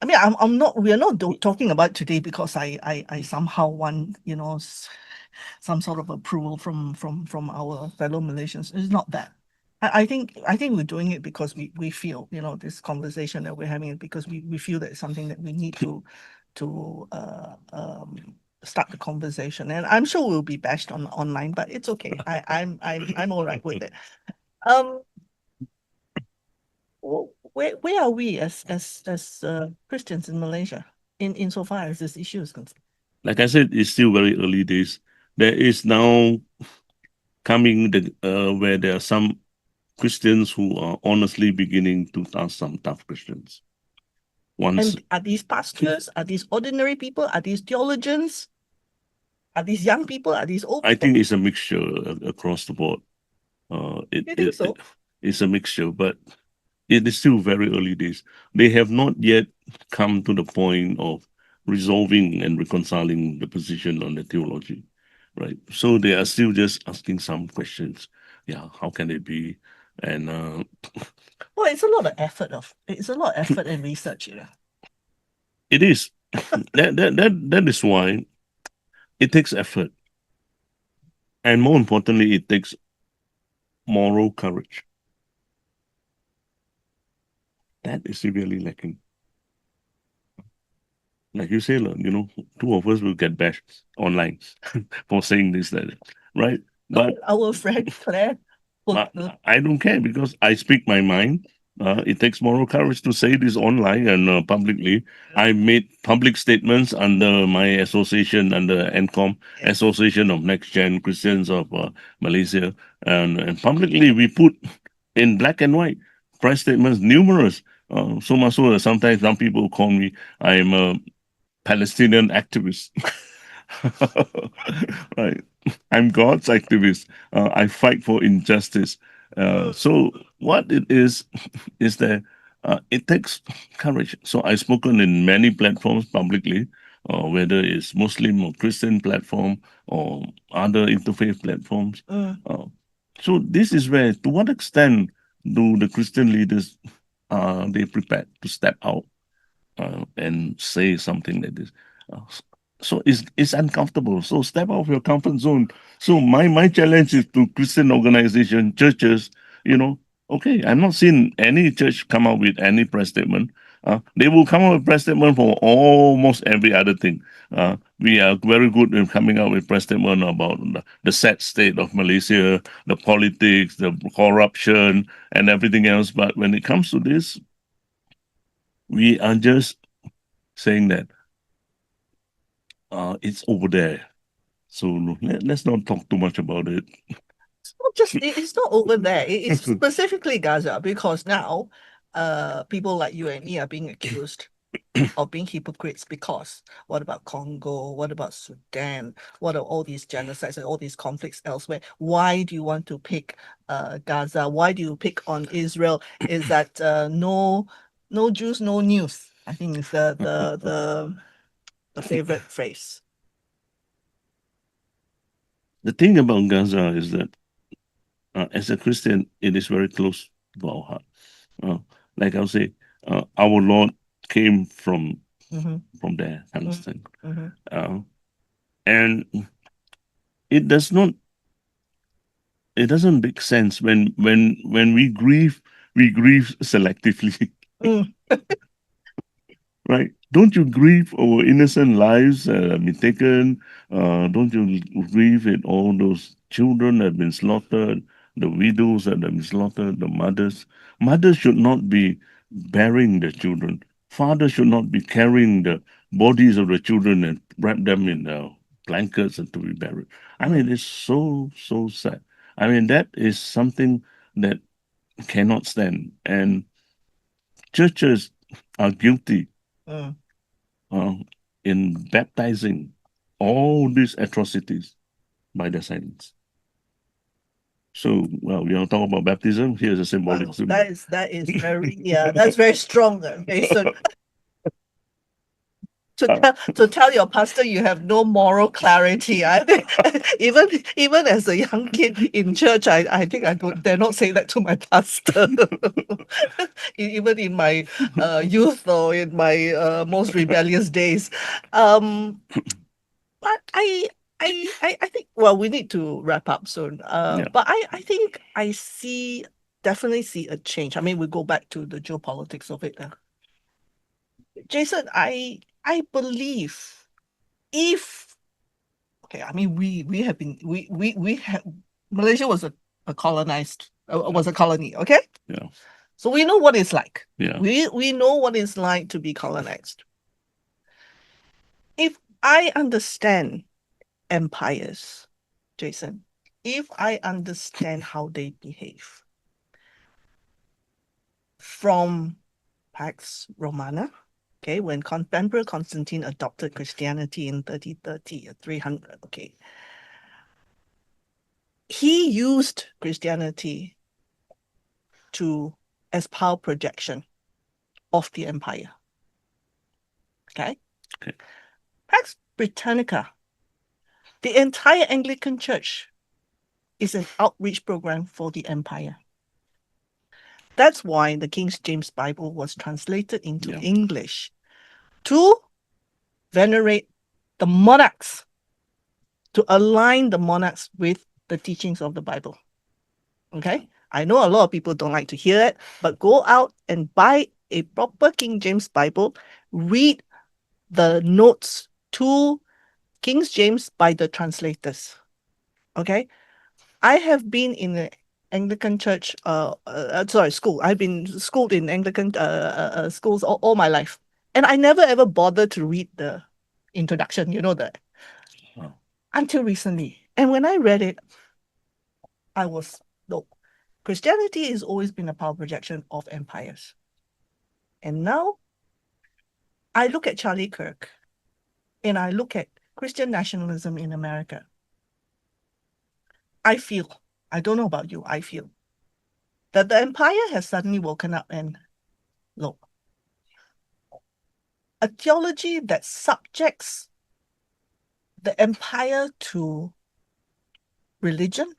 I mean, I'm not. We are not talking about today because I somehow want some sort of approval from our fellow Malaysians. It's not that. I think we're doing it because we feel this conversation that we're having is because we feel that it's something that we need to start the conversation. And I'm sure we'll be bashed online, but it's okay. I'm all right with it. Where are we as Christians in Malaysia insofar as this issue is concerned? Like I said, it's still very early days. There is now coming where there are some Christians who are honestly beginning to ask some tough questions. And are these pastors? Are these ordinary people? Are these theologians? Are these young people? Are these old people? I think it's a mixture across the board. You think so? It's a mixture, but it is still very early days. They have not yet come to the point of resolving and reconciling the position on the theology, right? So they are still just asking some questions. Yeah, how can it be? And well, it's a lot of effort and research, It is. That is why it takes effort. And more importantly, it takes moral courage. That is severely lacking. Like you say, two of us will get bashed online for saying this, that, right? But our friend Claire, I don't care because I speak my mind. It takes moral courage to say this online and publicly. I made public statements under my association, under ANCOM, Association of Nexgen Christians of Malaysia, and publicly we put in black and white press statements, numerous. So much so that sometimes some people call me, I'm a Palestinian activist. Right. I'm God's activist. I fight for injustice. So what it is that it takes courage. So I've spoken in many platforms publicly, whether it's Muslim or Christian platform or other interfaith platforms. So this is where, to what extent do the Christian leaders they prepared to step out and say something like this? So it's uncomfortable. So step out of your comfort zone. So my challenge is to Christian organization, churches, you know, okay, I'm not seeing any church come out with any press statement. They will come out with press statement for almost every other thing. We are very good in coming out with press statement about the sad state of Malaysia, the politics, the corruption, and everything else. But when it comes to this, we are just saying that it's over there. So let's not talk too much about it. It's not over there. It's specifically Gaza, because now people like you and me are being accused of being hypocrites, because what about Congo? What about Sudan? What are all these genocides and all these conflicts elsewhere? Why do you want to pick Gaza? Why do you pick on Israel? Is that no Jews, no news? I think it's the favorite phrase. The thing about Gaza is that as a Christian, it is very close to our heart. Like I'll say, our Lord came from there, understand? And it doesn't make sense when we grieve selectively. Right? Don't you grieve over innocent lives that have been taken? Don't you grieve at all those children that have been slaughtered, the widows that have been slaughtered, the mothers? Mothers should not be burying their children. Fathers should not be carrying the bodies of the children and wrap them in blankets and to be buried. I mean, it's so sad. I mean, that is something that cannot stand. And churches are guilty in baptizing all these atrocities by their silence. So, well, we want to talk about baptism. Here's a symbolic. Wow, that is very that's very strong. Okay, so to tell your pastor you have no moral clarity. I think even as a young kid in church, I think I dare not say that to my pastor. Even in my youth or in my most rebellious days. But I think, well, we need to wrap up soon. But I think I definitely see a change. I mean, we go back to the geopolitics of it. Jason, I believe if, okay, I mean, we have been we have Malaysia was a colonized was a colony, okay? Yeah. So we know what it's like. Yeah. We know what it's like to be colonized. If I understand empires, Jason, if I understand how they behave from Pax Romana, okay, when Emperor Constantine adopted Christianity in 3030, 300, okay, he used Christianity as power projection of the empire. Okay? Pax Britannica, the entire Anglican Church is an outreach program for the empire. That's why the King James Bible was translated into English to venerate the monarchs, to align the monarchs with the teachings of the Bible. Okay? I know a lot of people don't like to hear it, but go out and buy a proper King James Bible, read the notes to King James by the translators. Okay? I have been in Anglican church, school. I've been schooled in Anglican schools all my life. And I never ever bothered to read the introduction, Oh. until recently. And when I read it, I was, no, Christianity has always been a power projection of empires. And now I look at Charlie Kirk and I look at Christian nationalism in America. I don't know about you, I feel that the empire has suddenly woken up and look, a theology that subjects the empire to religion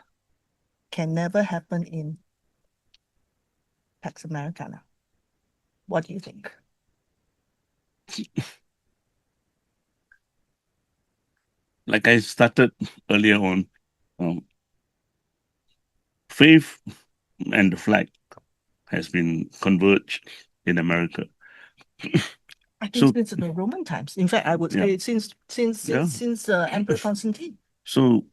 can never happen in Pax Americana. What do you think? Like I started earlier on, faith and the flag has been converged in America. I think since the Roman times. In fact, I would say since Emperor Constantine. So,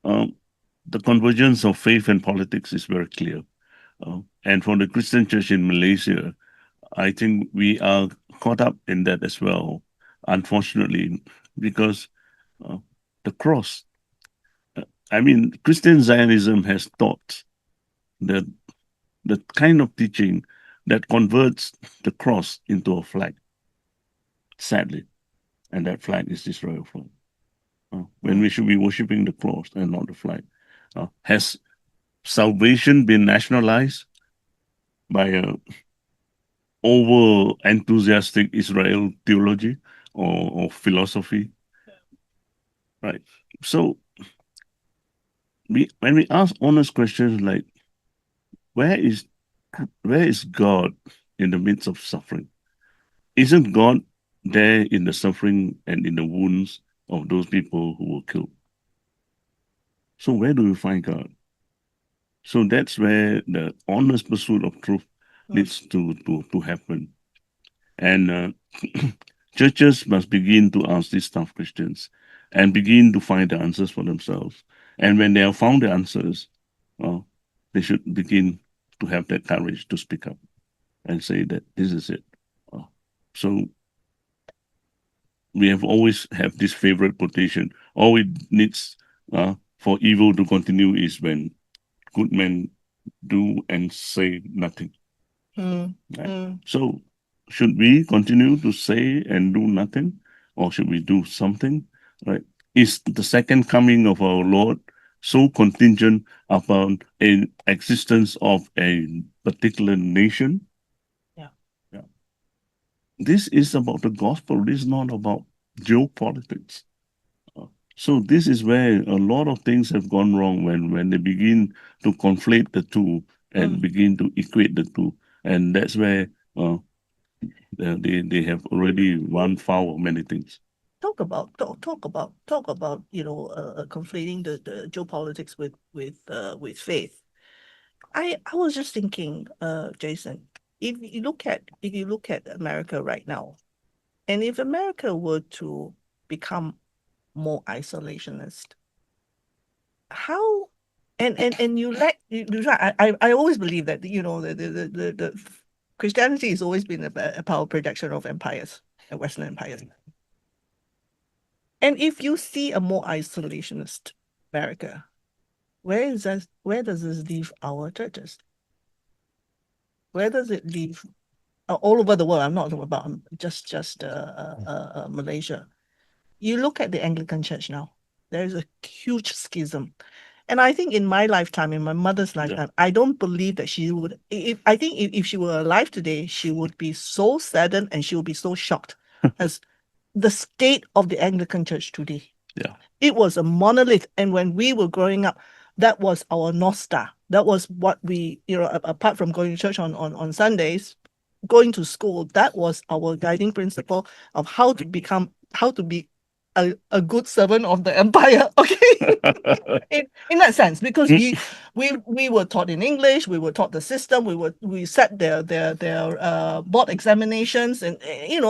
the convergence of faith and politics is very clear. And for the Christian church in Malaysia, I think we are caught up in that as well, unfortunately, because the cross, Christian Zionism has taught that the kind of teaching that converts the cross into a flag, sadly, and that flag is Israel flag. When we should be worshipping the cross and not the flag. Has salvation been nationalized by a over enthusiastic Israel theology or philosophy? Right. So when we ask honest questions like, where is God in the midst of suffering? Isn't God there in the suffering and in the wounds of those people who were killed? So where do we find God? So that's where the honest pursuit of truth needs to happen. And churches must begin to ask these tough questions and begin to find the answers for themselves. And when they have found the answers, they should begin to have that courage to speak up and say that this is it. So we have always have this favorite quotation: all it needs for evil to continue is when good men do and say nothing. Right? So should we continue to say and do nothing, or should we do something? Right? Is the second coming of our Lord so contingent upon an existence of a particular nation? Yeah. This is about the gospel. This is not about geopolitics. So this is where a lot of things have gone wrong when they begin to conflate the two and begin to equate the two, and that's where they have already run foul of many things. Talk about conflating the geopolitics with faith. I was just thinking, Jason, if you look at America right now, and if America were to become more isolationist, how and you I always believe that the Christianity has always been a power projection of empires, Western empires. And if you see a more isolationist America, where does this leave our churches? Where does it leave all over the world? I'm not talking about just Malaysia. You look at the Anglican Church now. There is a huge schism. And I think in my lifetime, in my mother's lifetime, I don't believe that she would. I think if she were alive today, she would be so saddened and she would be so shocked as the state of the Anglican Church today. Yeah. It was a monolith. And when we were growing up, that was our North Star. That was what we, apart from going to church on Sundays, going to school, that was our guiding principle of how to be a good servant of the empire. Okay, in that sense, because we were taught in English, we were taught the system, we set their board examinations, and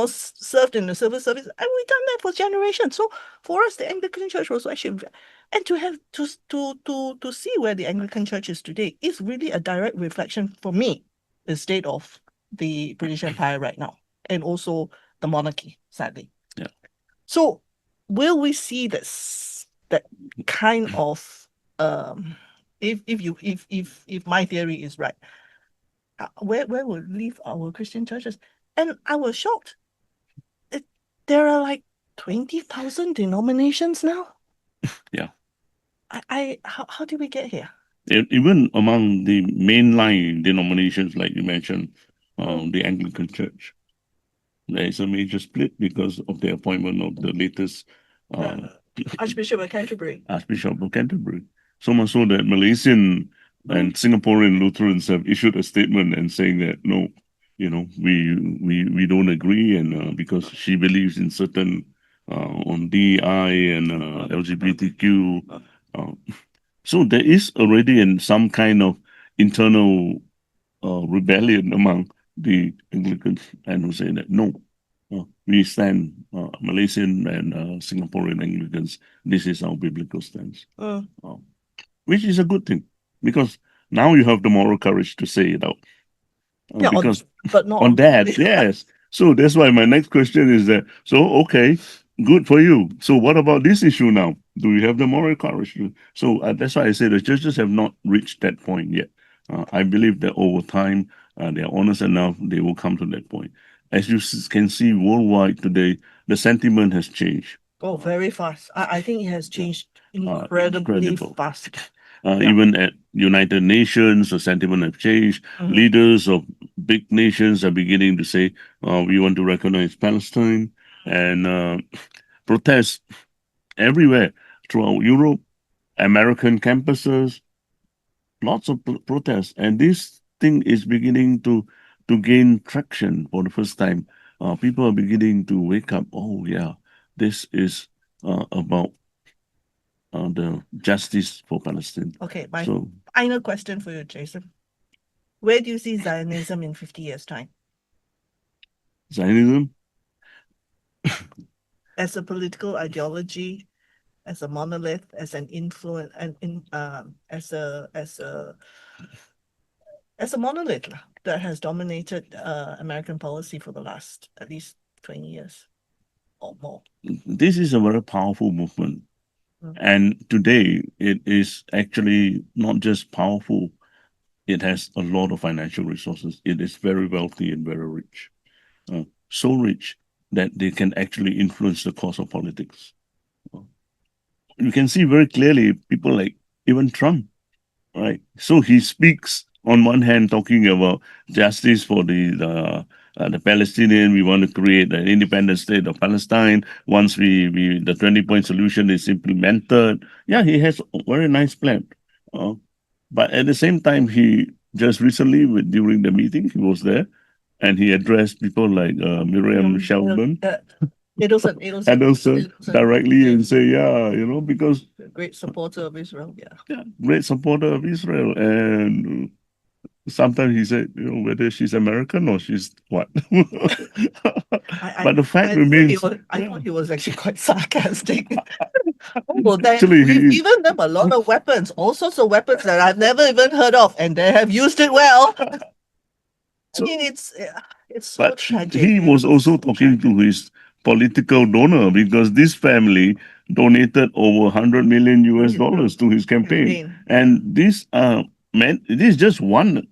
served in the civil service, and we done that for generations. So for us, the Anglican Church was actually, and to have to see where the Anglican Church is today is really a direct reflection for me, the state of the British Empire right now, and also the monarchy, sadly. Yeah. So will we see that kind of if my theory is right, where will leave our Christian churches? And I was shocked. There are like 20,000 denominations now. Yeah. How did we get here? Even among the mainline denominations, like you mentioned, the Anglican Church, there is a major split because of the appointment of the latest Archbishop of Canterbury. Archbishop of Canterbury. So much so that Malaysian and Singaporean Lutherans have issued a statement and saying that no, we don't agree, and because she believes in certain on DI and LGBTQ. So there is already some kind of internal rebellion among the Anglicans, and who say that no, we stand Malaysian and Singaporean Anglicans. This is our biblical stance, which is a good thing, because now you have the moral courage to say it out. Yeah, because but not on that, yes. So that's why my next question is that, so okay, good for you. So what about this issue now? Do we have the moral courage? So that's why I say the churches have not reached that point yet. I believe that over time, they are honest enough, they will come to that point. As you can see worldwide today, the sentiment has changed. Oh, very fast. I think it has changed incredibly fast. Even at United Nations, the sentiment has changed. Leaders of big nations are beginning to say, we want to recognize Palestine, and protests everywhere throughout Europe, American campuses, lots of protests. And this thing is beginning to gain traction for the first time. People are beginning to wake up. Oh, yeah, this is about the justice for Palestine. Okay, my final question for you, Jason. Where do you see Zionism in 50 years' time? Zionism? As a political ideology, as a monolith, as an influence, and as a monolith that has dominated American policy for the last at least 20 years or more. This is a very powerful movement. And today, it is actually not just powerful, it has a lot of financial resources. It is very wealthy and very rich. So rich that they can actually influence the course of politics. You can see very clearly people like even Trump, right? So he speaks on one hand talking about justice for the Palestinian. We want to create an independent state of Palestine. Once the 20-point solution is implemented, yeah, he has a very nice plan. But at the same time, he just recently, during the meeting, he was there, and he addressed people like Miriam Shelburne. Adelson directly and say, yeah, because great supporter of Israel, yeah, great supporter of Israel, and sometimes he said, whether she's American or she's what. But the fact remains, I thought he was actually quite sarcastic. Well, we've given them a lot of weapons, all sorts of weapons that I've never even heard of, and they have used it well. I mean, it's so tragic. He was also talking to his political donor, because this family donated over 100 million US dollars to his campaign. And this is just one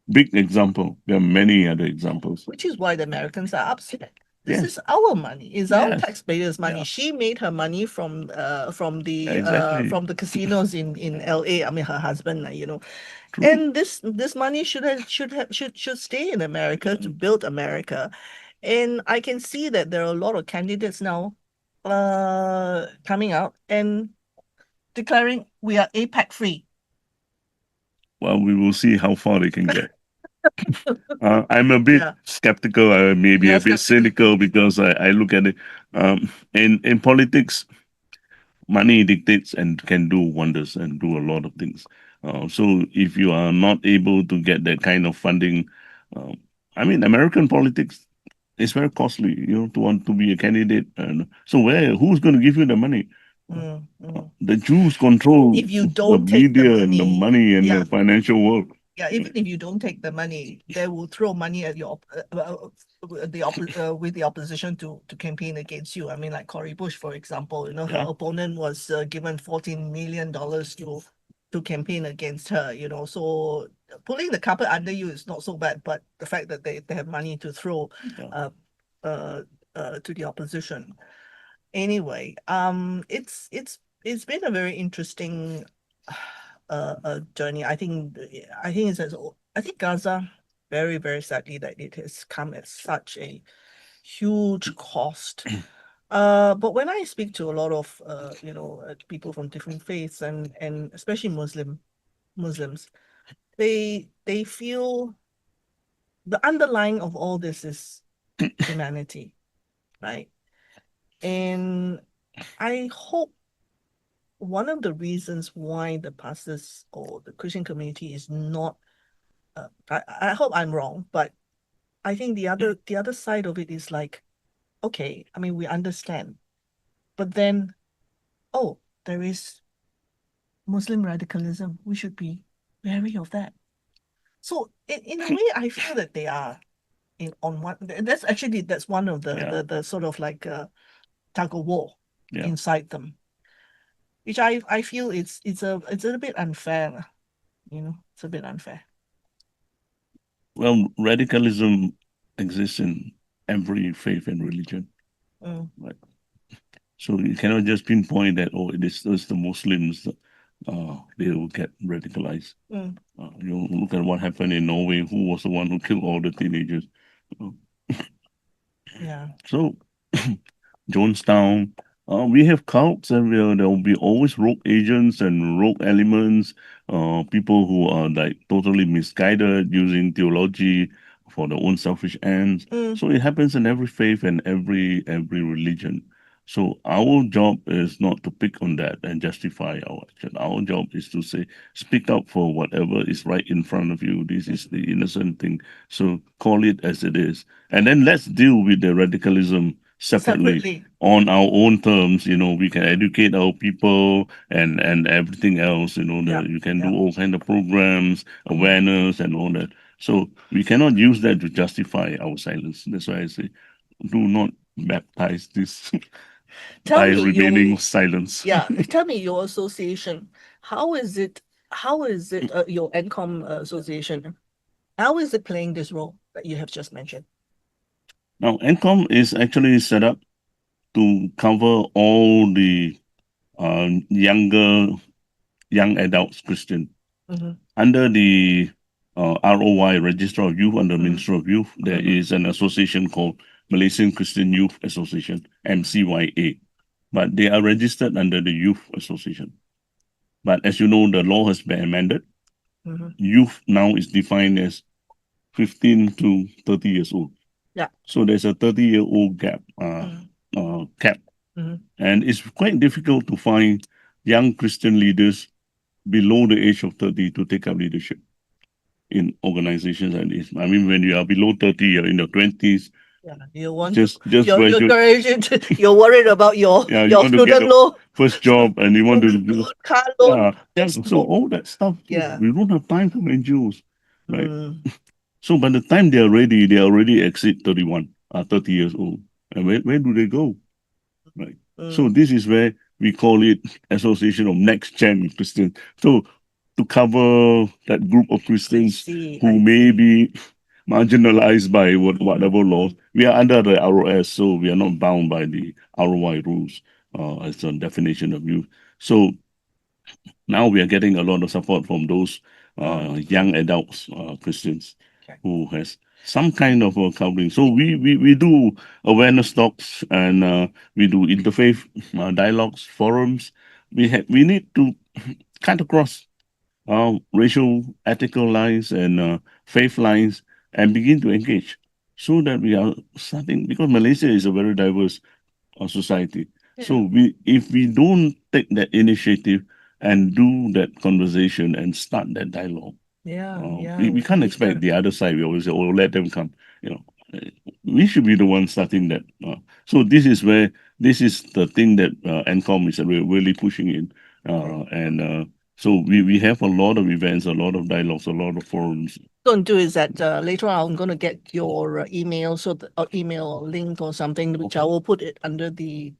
big example. There are many other examples. Which is why the Americans are upset. This is our money. It's our taxpayers' money. Yeah. She made her money from the casinos in LA. I mean, her husband, True. And this money should stay in America to build America. And I can see that there are a lot of candidates now coming out and declaring we are APEC free. Well, we will see how far they can get. I'm a bit Yeah. skeptical, maybe Yeah, a bit cynical, because I look at it. In politics, money dictates and can do wonders and do a lot of things. So if you are not able to get that kind of funding, um, I mean, American politics is very costly. To want to be a candidate, and so who's going to give you the money? The Jews control If you the don't take the media and the money, money and yeah, the financial world. yeah, even if you don't take the money, they will throw money at your with the opposition to campaign against you. I mean, like Cory Bush, for example, her Yeah. opponent was given $14 million to campaign against her. So pulling the carpet under you is not so bad, but the fact that they have money to throw Yeah. to the opposition. Anyway, it's been a very interesting journey. I think Gaza, very, very sadly, that it has come at such a huge cost. But when I speak to a lot of people from different faiths and especially Muslims, they feel the underlying of all this is humanity, right? And I hope one of the reasons why the pastors or the Christian community is not, I hope I'm wrong, but I think the other side of it is like, okay, I mean, we understand, but then, oh, there is Muslim radicalism. We should be wary of that. So in a way, I feel that they are on one. That's one of the sort of like tug of war inside them, which I feel it's a little bit unfair. It's a bit unfair. Well, radicalism exists in every faith and religion. Right. So you cannot just pinpoint that, it's the Muslims, they will get radicalized. Look at what happened in Norway. Who was the one who killed all the teenagers? Yeah. So Jonestown, we have cults, and there will be always rogue agents and rogue elements, people who are like totally misguided using theology for their own selfish ends. So it happens in every faith and every religion. So our job is not to pick on that and justify our action. Our job is to say, speak up for whatever is right in front of you. This is the innocent thing. So call it as it is. And then let's deal with the radicalism separately on our own terms. We can educate our people and everything else. You can do all kind of programs, awareness, and all that. So we cannot use that to justify our silence. That's why I say, do not baptize this by remaining silence. Yeah, tell me your association. How is it? Your ANCOM association? How is it playing this role that you have just mentioned? Now, ANCOM is actually set up to cover all the young adults Christian. Under the ROY, Register of Youth, under Ministry of Youth, there is an association called Malaysian Christian Youth Association, MCYA. But they are registered under the Youth Association. But as you know, the law has been amended. Youth now is defined as 15 to 30 years old. Yeah. So there's a 30-year-old gap, cap. And it's quite difficult to find young Christian leaders below the age of 30 to take up leadership in organizations like this. I mean, when you are below 30, you're in your 20s. Yeah, you want just graduate. You're worried about your student loan, first job, and you want to do car loan. So all that stuff. Yeah, we don't have time for NGOs, right? So by the time they are ready, they already exceed 31, 30 years old. And where do they go? Right. So this is where we call it Association of Nexgen Christians. So to cover that group of Christians who may be marginalized by whatever laws. We are under the ROS, so we are not bound by the ROI rules as a definition of youth. So now we are getting a lot of support from those young adults, Christians, who has some kind of covering. So we do awareness talks, and we do interfaith dialogues, forums. We need to cut across racial, ethical lines and faith lines and begin to engage so that we are starting, because Malaysia is a very diverse society. So if we don't take that initiative and do that conversation and start that dialogue, we can't expect the other side. We always say, "Oh, let them come." We should be the ones starting that. So this is the thing that ANCOM is really pushing in, and so we have a lot of events, a lot of dialogues, a lot of forums. Going to do is that later on I'm going to get your email, so or email or link or something, which I will put it under the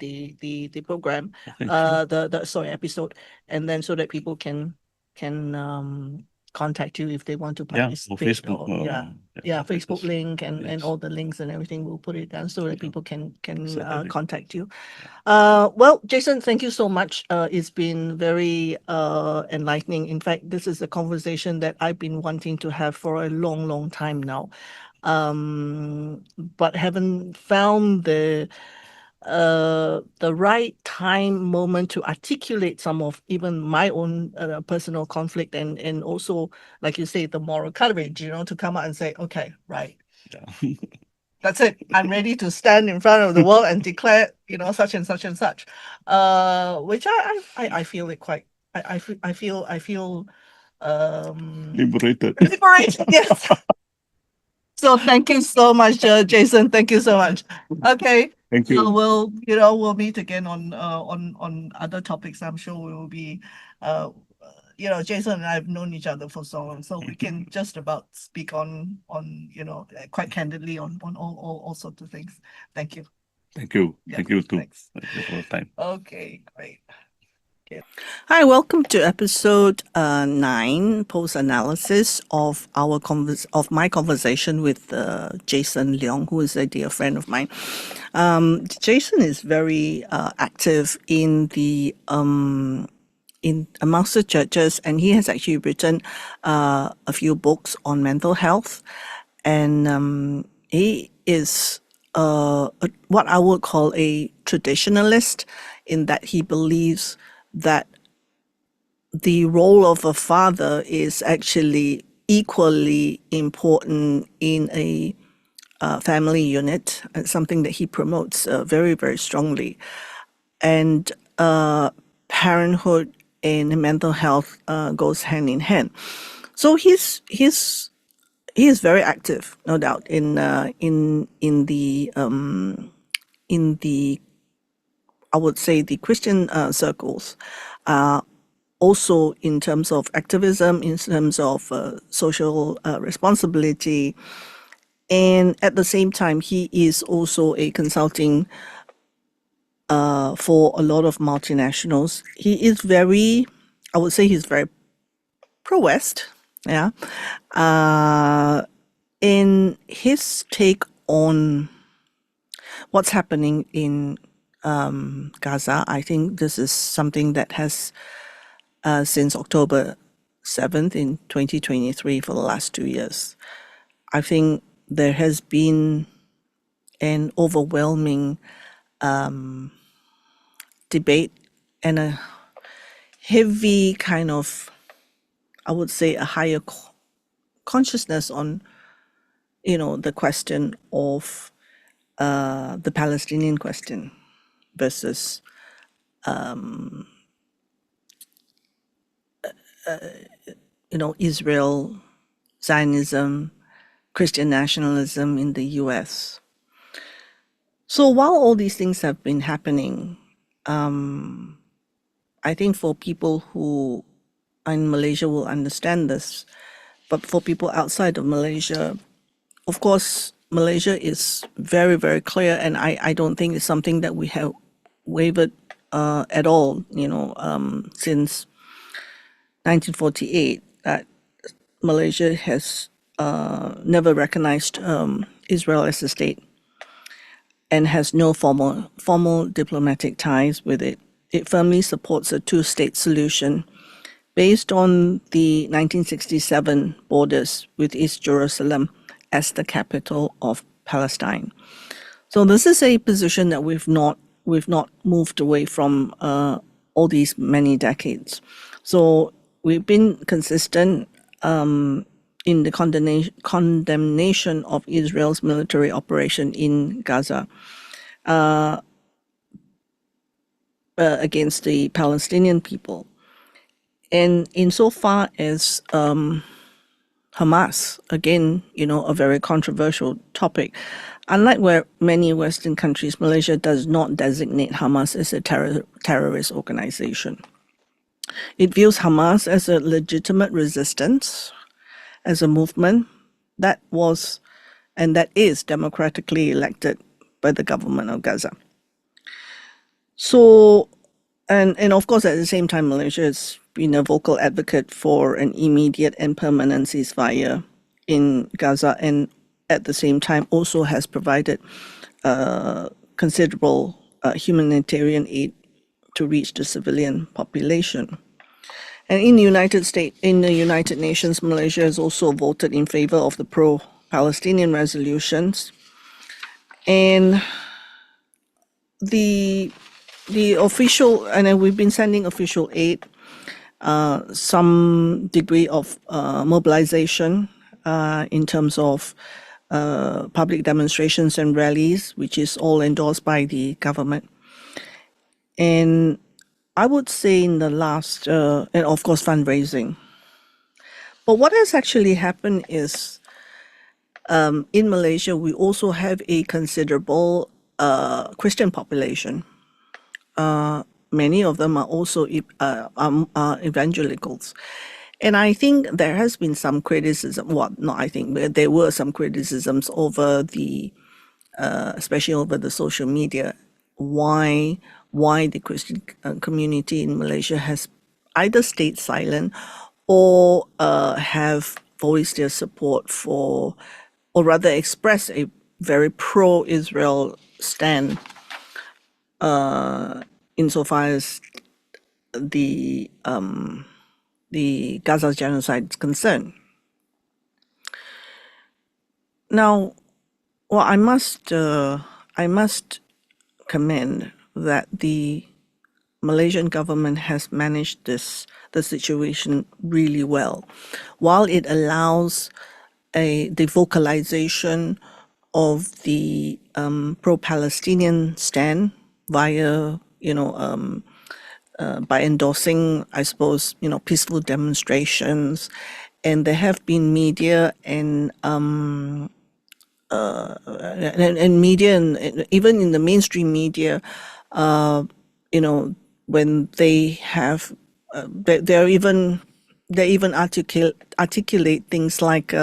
program, the episode, and then so that people can contact you if they want to participate. Facebook, Facebook link and all the links and everything. We'll put it down so that people can contact you. Well, Jason, thank you so much. It's been very enlightening. In fact, this is a conversation that I've been wanting to have for a long, long time now, but haven't found the right time moment to articulate some of even my own personal conflict and also, like you say, the moral courage, to come out and say, okay, right. That's it. I'm ready to stand in front of the world and declare, such and such and such. Which I feel it quite. I feel liberated. Liberated, yes. So thank you so much, Jason. Thank you so much. Okay. Thank you. So we'll meet again on other topics. I'm sure we will be Jason and I have known each other for so long, so we can just about speak on quite candidly on all sorts of things. Thank you. Thank you. Yeah, Thank you too. thanks. Thank you for the time. Okay, great. Hi, welcome to episode 9, post-analysis of my conversation with Jason Leong, who is a dear friend of mine. Jason is very active in the amongst the churches, and he has actually written a few books on mental health, and he is what I would call a traditionalist, in that he believes that the role of a father is actually equally important in a family unit, something that he promotes very, very strongly. And parenthood and mental health goes hand in hand. So he is very active, no doubt, in the I would say the Christian circles. Also in terms of activism, in terms of social responsibility. And at the same time, he is also a consulting for a lot of multinationals. He is very, I would say he's very pro-West, yeah. In his take on what's happening in Gaza, I think this is something that has since October 7th in 2023 for the last 2 years. I think there has been an overwhelming debate and a heavy kind of, I would say, a higher consciousness on, the question of the Palestinian question versus Israel, Zionism, Christian nationalism in the US. So while all these things have been happening, I think for people who are in Malaysia will understand this, but for people outside of Malaysia, of course, Malaysia is very, very clear, and I don't think it's something that we have wavered at all, since 1948, that Malaysia has never recognized Israel as a state and has no formal diplomatic ties with it. It firmly supports a two-state solution based on the 1967 borders with East Jerusalem as the capital of Palestine. So this is a position that we've not moved away from all these many decades. So we've been consistent in the condemnation of Israel's military operation in Gaza against the Palestinian people. And insofar as Hamas, again, a very controversial topic. Unlike where many Western countries, Malaysia does not designate Hamas as a terrorist organization. It views Hamas as a legitimate resistance, as a movement that was and that is democratically elected by the government of Gaza. So, and of course, at the same time, Malaysia has been a vocal advocate for an immediate and permanent ceasefire in Gaza, and at the same time also has provided considerable humanitarian aid to reach the civilian population. And in the United Nations, Malaysia has also voted in favor of the pro-Palestinian resolutions. And the official, and then we've been sending official aid, some degree of mobilization in terms of public demonstrations and rallies, which is all endorsed by the government. And I would say in the last, and of course fundraising. But what has actually happened is in Malaysia, we also have a considerable Christian population. Many of them are also evangelicals. And I think there has been some criticism, there were some criticisms over especially over the social media, why the Christian community in Malaysia has either stayed silent or have voiced their support for, or rather expressed a very pro-Israel stand insofar as the Gaza genocide is concerned. Now, well, I must commend that the Malaysian government has managed the situation really well. While it allows the vocalization of the pro-Palestinian stand via, by endorsing, I suppose, peaceful demonstrations, and there have been media and media, and even in the mainstream media, when they have, they even articulate things like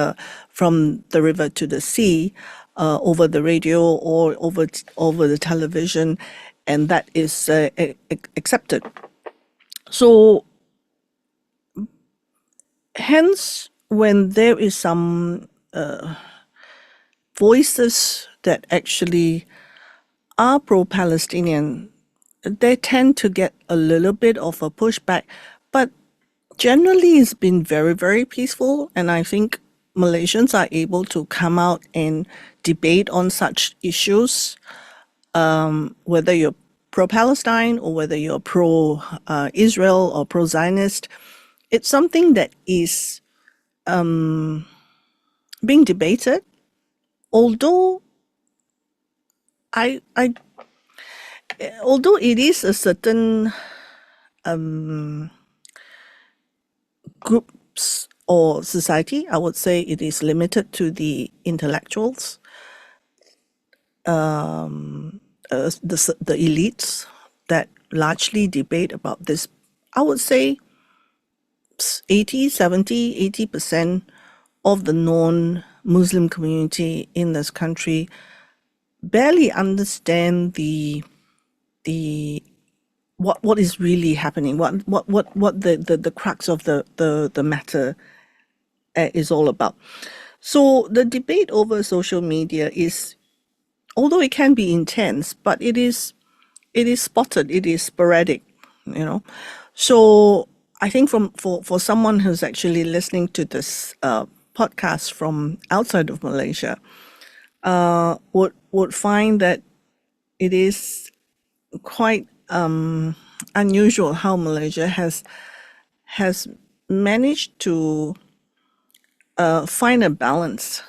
from the river to the sea over the radio or over the television, and that is accepted. So hence, when there is some voices that actually are pro-Palestinian, they tend to get a little bit of a pushback, but generally it's been very, very peaceful, and I think Malaysians are able to come out and debate on such issues, whether you're pro-Palestine or whether you're pro-Israel or pro-Zionist. It's something that is being debated, although although it is a certain groups or society, I would say it is limited to the intellectuals, the elites that largely debate about this. I would say 80% of the non-Muslim community in this country barely understand what is really happening, what the crux of the matter is all about. So the debate over social media is, although it can be intense, but it is spotted, it is sporadic, So I think for someone who's actually listening to this podcast from outside of Malaysia, would find that it is quite unusual how Malaysia has managed to find a balance,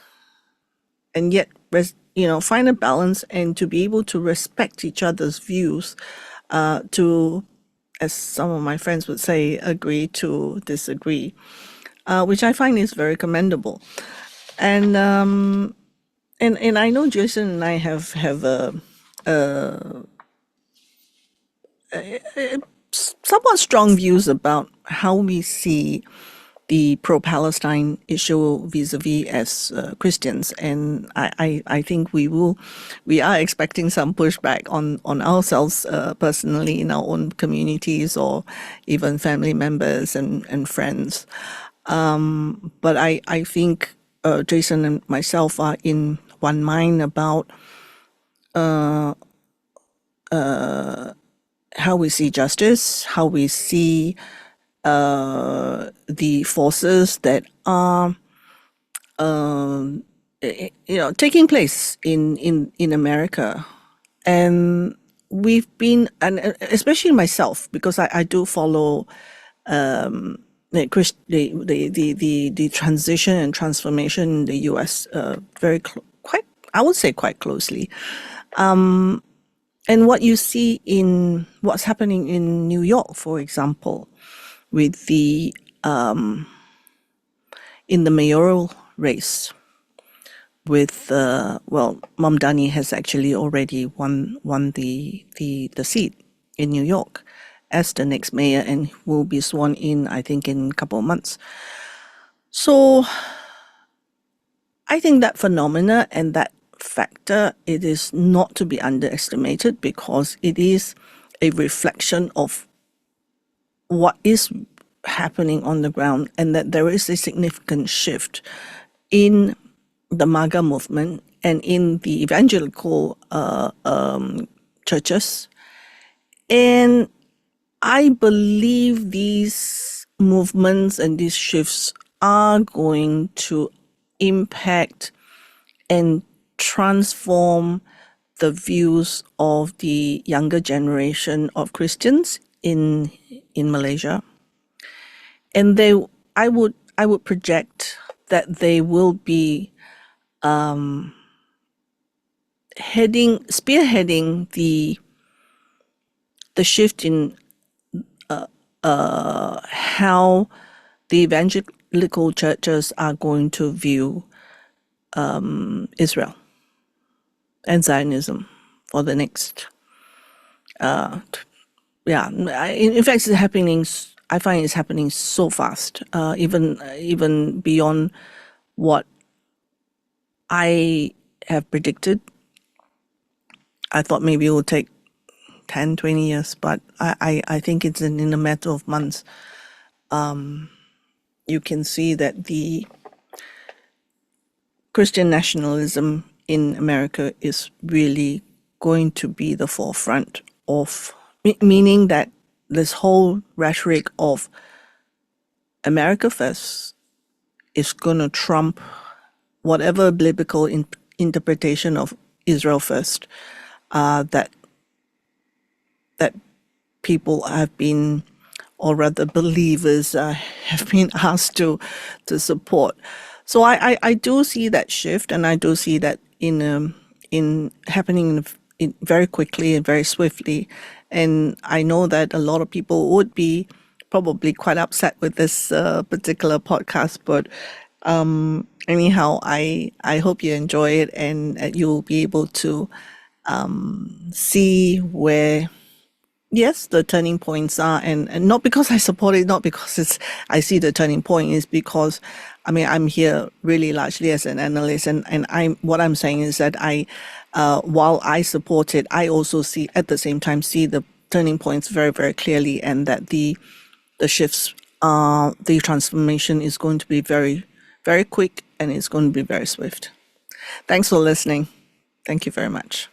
and yet find a balance and to be able to respect each other's views, to, as some of my friends would say, agree to disagree, which I find is very commendable. And I know Jason and I have somewhat strong views about how we see the pro-Palestine issue vis-a-vis as Christians, and I think we are expecting some pushback on ourselves personally in our own communities or even family members and friends. But I think Jason and myself are in one mind about how we see justice, how we see the forces that are taking place in America. And we've been, and especially myself, because I do follow the transition and transformation in the US quite, I would say, quite closely. And what you see in what's happening in New York, for example, with the in the mayoral race, with Mamdani has actually already won the seat in New York as the next mayor and will be sworn in, I think, in a couple of months. So I think that phenomena and that factor, it is not to be underestimated, because it is a reflection of what is happening on the ground, and that there is a significant shift in the MAGA movement and in the evangelical churches. And I believe these movements and these shifts are going to impact and transform the views of the younger generation of Christians in Malaysia. And I would project that they will be spearheading the shift in how the evangelical churches are going to view Israel and Zionism for the next. In fact, it's happening. I find it's happening so fast, even beyond what I have predicted. I thought maybe it would take 10, 20 years, but I think it's in a matter of months. You can see that the Christian nationalism in America is really going to be the forefront of, meaning that this whole rhetoric of America first is going to trump whatever biblical interpretation of Israel first that people have been, or rather believers have been asked to support. So I do see that shift, and I do see that in happening very quickly and very swiftly. And I know that a lot of people would be probably quite upset with this particular podcast, but anyhow, I hope you enjoy it, and you'll be able to see where, yes, the turning points are, and not because I support it, not because I see the turning point, is because, I mean, I'm here really largely as an analyst, and what I'm saying is that while I support it, I also see, at the same time, see the turning points very, very clearly, and that the shifts, the transformation is going to be very, very quick, and it's going to be very swift. Thanks for listening. Thank you very much.